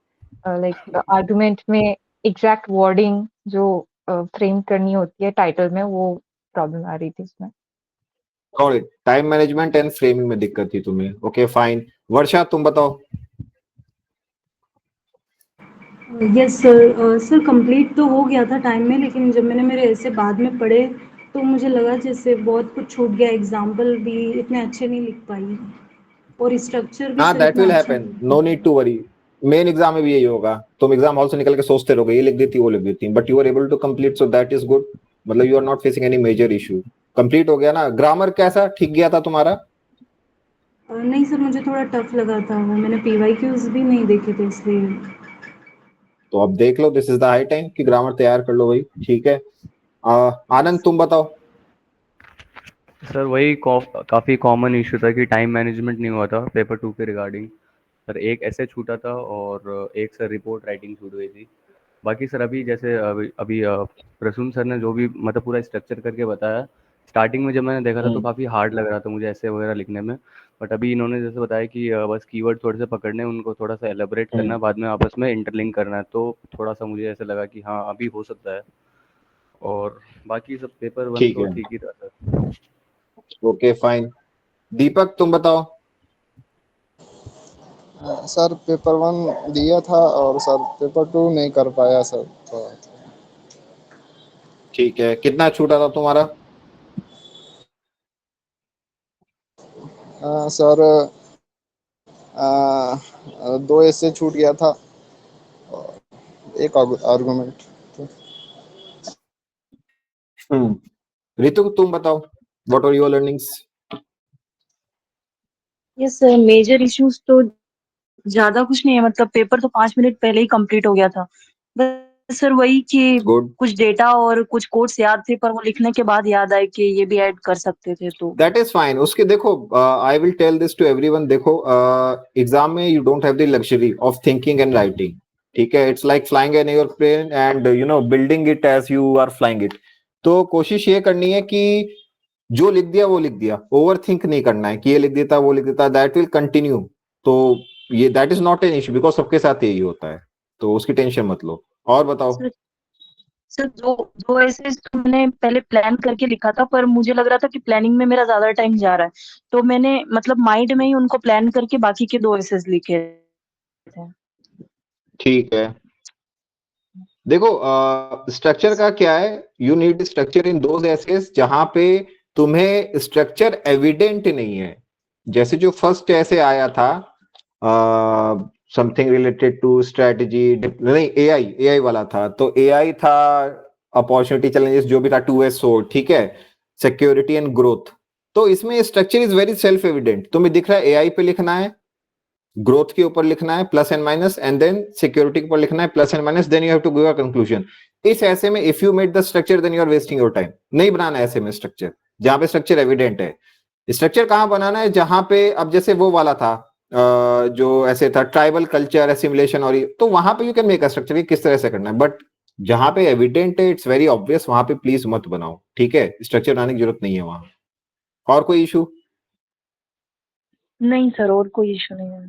S6: लाइक आर्गुमेंट में एग्जैक्ट वर्डिंग जो फ्रेम करनी होती है टाइटल में, वो प्रॉब्लम आ रही थी इसमें।
S1: टाइम मैनेजमेंट एंड फ्रेमिंग में दिक्कत थी तुम्हें, ओके फाइन। वर्षा, तुम बताओ।
S7: Yes sir. सर कंप्लीट तो हो गया था टाइम में, लेकिन जब मैंने मेरे ऐसे बाद में पढ़े तो मुझे लगा जैसे बहुत कुछ छूट गया। एग्जाम्पल भी इतने अच्छे नहीं लिख पाई और स्ट्रक्चर भी
S1: हाँ,
S7: सर
S1: दैट
S7: इतना
S1: विल
S7: अच्छा
S1: हैपन,
S7: नहीं
S1: नो
S7: था।
S1: Need to worry. Main exam में भी यही होगा, तुम एग्जाम हॉल से निकल के सोचते रहोगे, ये लिख देती वो लिख देती, but you are able to complete, so that is good, मतलब you are not facing any major issue, complete हो गया ना। ग्रामर कैसा, ठीक गया था तुम्हारा।
S7: नहीं सर, मुझे थोड़ा टफ लगा था, मैंने PYQs भी नहीं देखे थे इसलिए।
S1: तो अब देख लो, this is the high time कि ग्रामर तैयार कर लो भाई, ठीक है। आनंद, तुम बताओ।
S8: सर वही काफ़ी कॉमन इशू था कि टाइम मैनेजमेंट नहीं हुआ था पेपर 2 के रिगार्डिंग। सर एक ऐसे छूटा था और एक सर रिपोर्ट राइटिंग छूट गई थी। बाकी सर अभी जैसे अभी प्रसून सर ने जो भी मतलब पूरा स्ट्रक्चर करके बताया, स्टार्टिंग में जब मैंने देखा था तो काफ़ी हार्ड लग रहा था मुझे ऐसे वगैरह लिखने में। बट अभी इन्होंने जैसे बताया कि बस कीवर्ड थोड़े से पकड़ने हैं, उनको थोड़ा सा एलेबोरेट करना है, बाद में आपस में इंटरलिंक करना है, तो थोड़ा सा मुझे ऐसे लगा कि हाँ अभी हो सकता है। और बाकी सब पेपर वन
S1: ठीक
S8: तो
S1: है,
S8: ठीक ही था सर।
S1: Okay fine. दीपक, तुम बताओ।
S9: सर पेपर 1 दिया था और सर पेपर 2 नहीं कर पाया सर। तो
S1: ठीक है, कितना छूटा था तुम्हारा?
S9: सर 2 ऐसे छूट गया था और एक आर्गुमेंट।
S1: ऋतु तुम बताओ, what are your learnings?
S10: Yes sir, major issues तो ज्यादा कुछ नहीं है, मतलब पेपर तो 5 मिनट पहले ही कंप्लीट हो गया था। बस सर वही कि
S1: गुड,
S10: कुछ डेटा और कुछ कोड्स याद थे, पर वो लिखने के बाद याद आए कि ये भी ऐड कर सकते थे तो।
S1: That is fine. उसके देखो, I will tell this to everyone, देखो एग्जाम में you don't have the luxury of thinking and writing, ठीक है? It's like flying an airplane and you know building it as you are flying it. तो कोशिश ये करनी है कि जो लिख दिया वो लिख दिया, ओवर थिंक नहीं करना है कि ये लिख देता वो लिख देता, दैट विल कंटिन्यू। तो ये that is not an issue, because सबके साथ यही होता है, तो उसकी टेंशन मत लो। और बताओ।
S10: सर सर दो दो ऐसे तो मैंने पहले प्लान करके लिखा था, पर मुझे लग रहा था कि प्लानिंग में मेरा ज्यादा टाइम जा रहा है, तो मैंने मतलब माइंड में ही उनको प्लान करके बाकी के 2 एसेस लिखे थे।
S1: ठीक है, देखो स्ट्रक्चर का क्या है, you need structure in those essays जहां पे तुम्हें स्ट्रक्चर एविडेंट नहीं है। जैसे जो फर्स्ट ऐसे आया था, समथिंग रिलेटेड टू स्ट्रेटजी, नहीं एआई, एआई वाला था, तो एआई था अपॉर्चुनिटी चैलेंजेस जो भी था, 2S सोर्ड, ठीक है, सिक्योरिटी एंड ग्रोथ। तो इसमें structure is very self evident, तुम्हें दिख रहा है एआई पे लिखना है, ग्रोथ के ऊपर लिखना है plus and minus, and then security के ऊपर लिखना है plus and minus, then you have to give a conclusion. इस ऐसे में if you made the structure then you are wasting your time. नहीं बनाना ऐसे में स्ट्रक्चर जहां पे स्ट्रक्चर एविडेंट है। स्ट्रक्चर कहां बनाना है, जहां पे अब जैसे वो वाला था जो ऐसे था ट्राइबल कल्चर एसिमिलेशन, और तो वहां पे you can make a structure किस तरह से करना है, बट जहां पे एविडेंट है, इट्स वेरी ऑब्वियस, वहां पे प्लीज मत बनाओ, ठीक है? स्ट्रक्चर बनाने की जरूरत नहीं है वहां। और कोई इशू?
S10: नहीं सर, और कोई इशू नहीं है।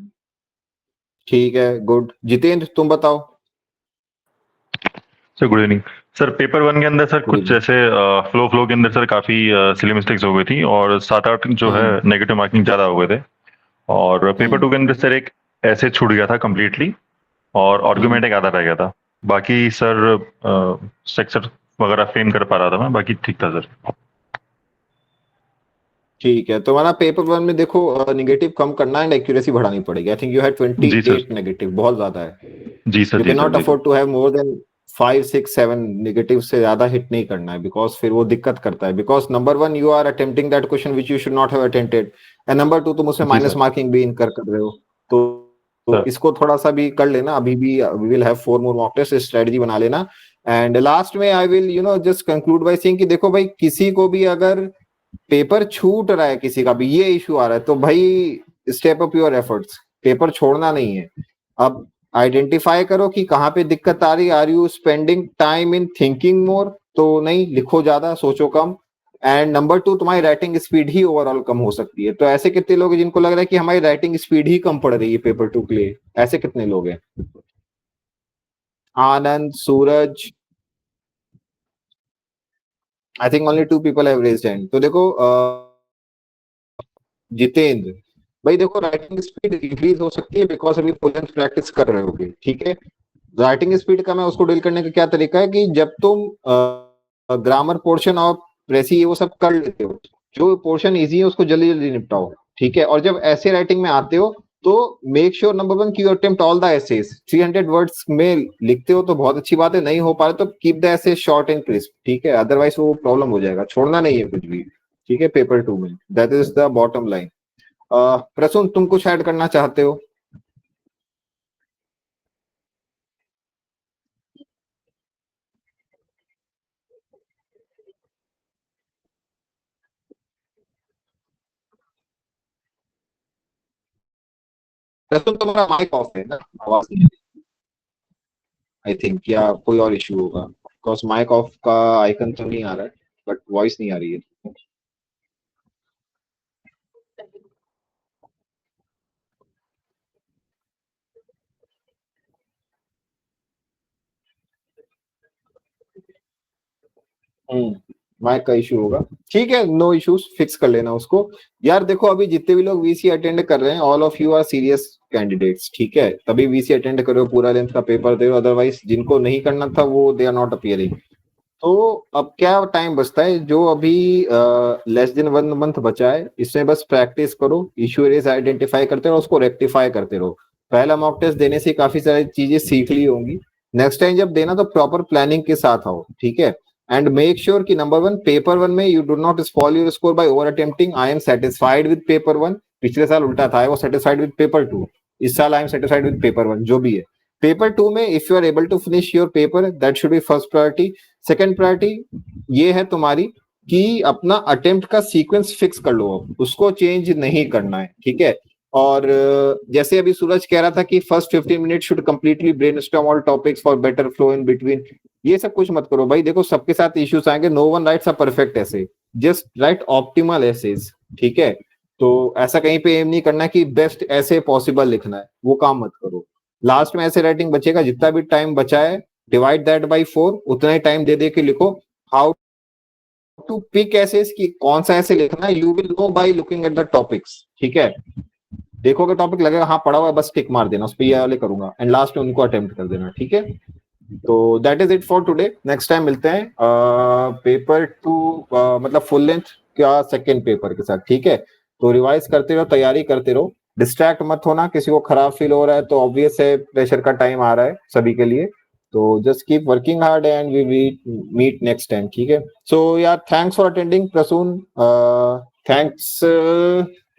S1: ठीक है, गुड। जितेंद्र तुम बताओ।
S11: Sir good evening. Sir paper 1 के अंदर सर
S1: गुड
S11: कुछ
S1: इवनिंग।
S11: जैसे फ्लो के अंदर सर काफी सिली मिस्टेक्स हो गई थी और 7-8 जो है नेगेटिव मार्किंग ज्यादा हो गए थे। और पेपर 2 के अंदर सर एक ऐसे छूट गया था कंप्लीटली और आर्गुमेंट एक आधा रह गया था। बाकी सर स्ट्रक्चर वगैरह फ्रेम कर पा रहा था मैं, बाकी ठीक था सर।
S1: ठीक है, तुम्हारा पेपर 1 में देखो नेगेटिव कम करना एंड एक्यूरेसी बढ़ानी पड़ेगी। आई थिंक यू हैड
S11: जी सर।
S1: 28 नेगेटिव, बहुत ज्यादा है।
S11: जी सर
S1: यू
S11: जी
S1: कैन
S11: सर
S1: नॉट
S11: जी sir.
S1: Afford to have more than 5 6 7 negative, से ज्यादा हिट नहीं करना है, बिकॉज फिर वो दिक्कत करता है। Because number 1 you are attempting that question which you should not have attempted, and number 2 तुम उसमें
S11: जी
S1: माइनस
S11: सर।
S1: मार्किंग भी इनकर कर रहे हो। तो
S11: सर
S1: इसको थोड़ा सा भी कर लेना, अभी भी we will have 4 more mock test, strategy बना लेना। एंड लास्ट में I will you know just conclude by saying कि देखो भाई, किसी को भी अगर पेपर छूट रहा है, किसी का भी ये इशू आ रहा है, तो भाई step up your efforts, paper छोड़ना नहीं है। अब आइडेंटिफाई करो कि कहाँ पे दिक्कत आ रही है। Are you spending time in thinking more? तो नहीं, लिखो ज्यादा, सोचो कम। एंड नंबर 2, तुम्हारी राइटिंग स्पीड ही ओवरऑल कम हो सकती है। तो ऐसे कितने लोग हैं जिनको लग रहा है कि हमारी राइटिंग स्पीड ही कम पड़ रही है पेपर 2 के लिए? ऐसे कितने लोग हैं? Anand, Suraj, I think only 2 people have raised hand. तो देखो जितेंद्र भाई, देखो राइटिंग स्पीड इंक्रीज हो सकती है बिकॉज अभी फुल लेंथ प्रैक्टिस कर रहे होगे, ठीक है? राइटिंग स्पीड का मैं उसको डील करने का क्या तरीका है कि जब तुम ग्रामर पोर्शन और प्रेसी ये वो सब कर लेते हो, जो पोर्शन इजी है उसको जल्दी जल्दी निपटाओ, ठीक है? और जब ऐसे राइटिंग में आते हो तो मेक श्योर नंबर 1 की you attempt all the essays. 300 words में लिखते हो तो बहुत अच्छी बात है, नहीं हो पा रहा तो keep the essay short and crisp, ठीक है? अदरवाइज वो प्रॉब्लम हो जाएगा, छोड़ना नहीं है कुछ भी, ठीक है? पेपर 2 में that is the bottom line. Prasoon तुम कुछ ऐड करना चाहते हो? प्रसून तुम्हारा माइक ऑफ है ना, आवाज नहीं आई थिंक, या कोई और इशू होगा, बिकॉज माइक ऑफ का आइकन तो नहीं आ रहा है बट वॉइस नहीं आ रही है। माइक का इशू होगा, ठीक है, नो इश्यूज, फिक्स कर लेना उसको। यार देखो अभी जितने भी लोग वीसी अटेंड कर रहे हैं, all of you are serious candidates, ठीक है, तभी वीसी अटेंड करो, पूरा लेंथ का पेपर दे, अदरवाइज जिनको नहीं करना था वो दे आर नॉट अपीयरिंग। तो अब क्या टाइम बचता है, जो अभी लेस देन 1 मंथ बचा है, इसमें बस प्रैक्टिस करो, इशू एरियाज आइडेंटिफाई करते रहो, उसको रेक्टिफाई करते रहो। पहला मॉक टेस्ट देने से काफी सारी चीजें सीख ली होंगी, नेक्स्ट टाइम जब देना तो प्रॉपर प्लानिंग के साथ आओ, ठीक है। एंड मेक श्योर कि नंबर 1 पेपर 1 में you do not spoil your score by over attempting. I am satisfied with paper 1, पिछले साल उल्टा था, I was satisfied with paper 2, इस साल I am satisfied with paper 1, जो भी है। पेपर 2 में if you are able to finish your paper, that should be first priority. Second priority ये है तुम्हारी कि अपना अटेम्प्ट का सीक्वेंस फिक्स कर लो, उसको चेंज नहीं करना है, ठीक है। और जैसे अभी सूरज कह रहा था कि first 15 minute should completely brainstorm all topics for better flow in between, ये सब कुछ मत करो भाई, देखो सबके साथ इश्यूज आएंगे, no one writes a perfect essay, just write optimal essays, ठीक है। तो ऐसा कहीं पे एम नहीं करना कि बेस्ट ऐसे पॉसिबल लिखना है, वो काम मत करो। लास्ट में ऐसे राइटिंग बचेगा, जितना भी टाइम बचा है डिवाइड दैट बाय 4, उतना ही टाइम दे दे के लिखो। हाउ टू पिक एसेज की कौन सा ऐसे लिखना है, you will know by looking at the topics, ठीक है। देखोगे टॉपिक लगेगा हाँ पढ़ा हुआ है, बस टिक मार देना उस पर, ये वाले करूंगा, एंड लास्ट में उनको अटेम्प्ट कर देना, ठीक है। तो that is it for today, next time मिलते हैं पेपर 2 मतलब फुल लेंथ का सेकेंड पेपर के साथ, ठीक है। तो रिवाइज करते रहो, तैयारी करते रहो, डिस्ट्रैक्ट मत होना, किसी को खराब फील हो रहा है तो ऑब्वियस है प्रेशर का टाइम आ रहा है सभी के लिए, तो just keep working hard and we meet next time, ठीक है। सो यार thanks for attending Prasoon, thanks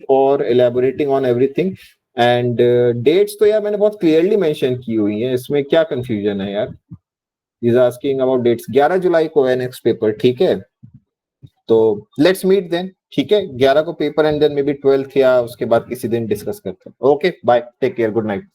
S1: for elaborating on everything, and that's तो यार मैंने बहुत क्लियरली मेंशन की हुई है, इसमें क्या कंफ्यूजन है यार। इज आस्किंग अबाउट डेट्स, 11 जुलाई को है नेक्स्ट पेपर, ठीक है। तो लेट्स मीट देन, ठीक है, 11 को paper and then maybe 12th या उसके बाद किसी दिन डिस्कस करते हैं। Okay bye, take care, good night.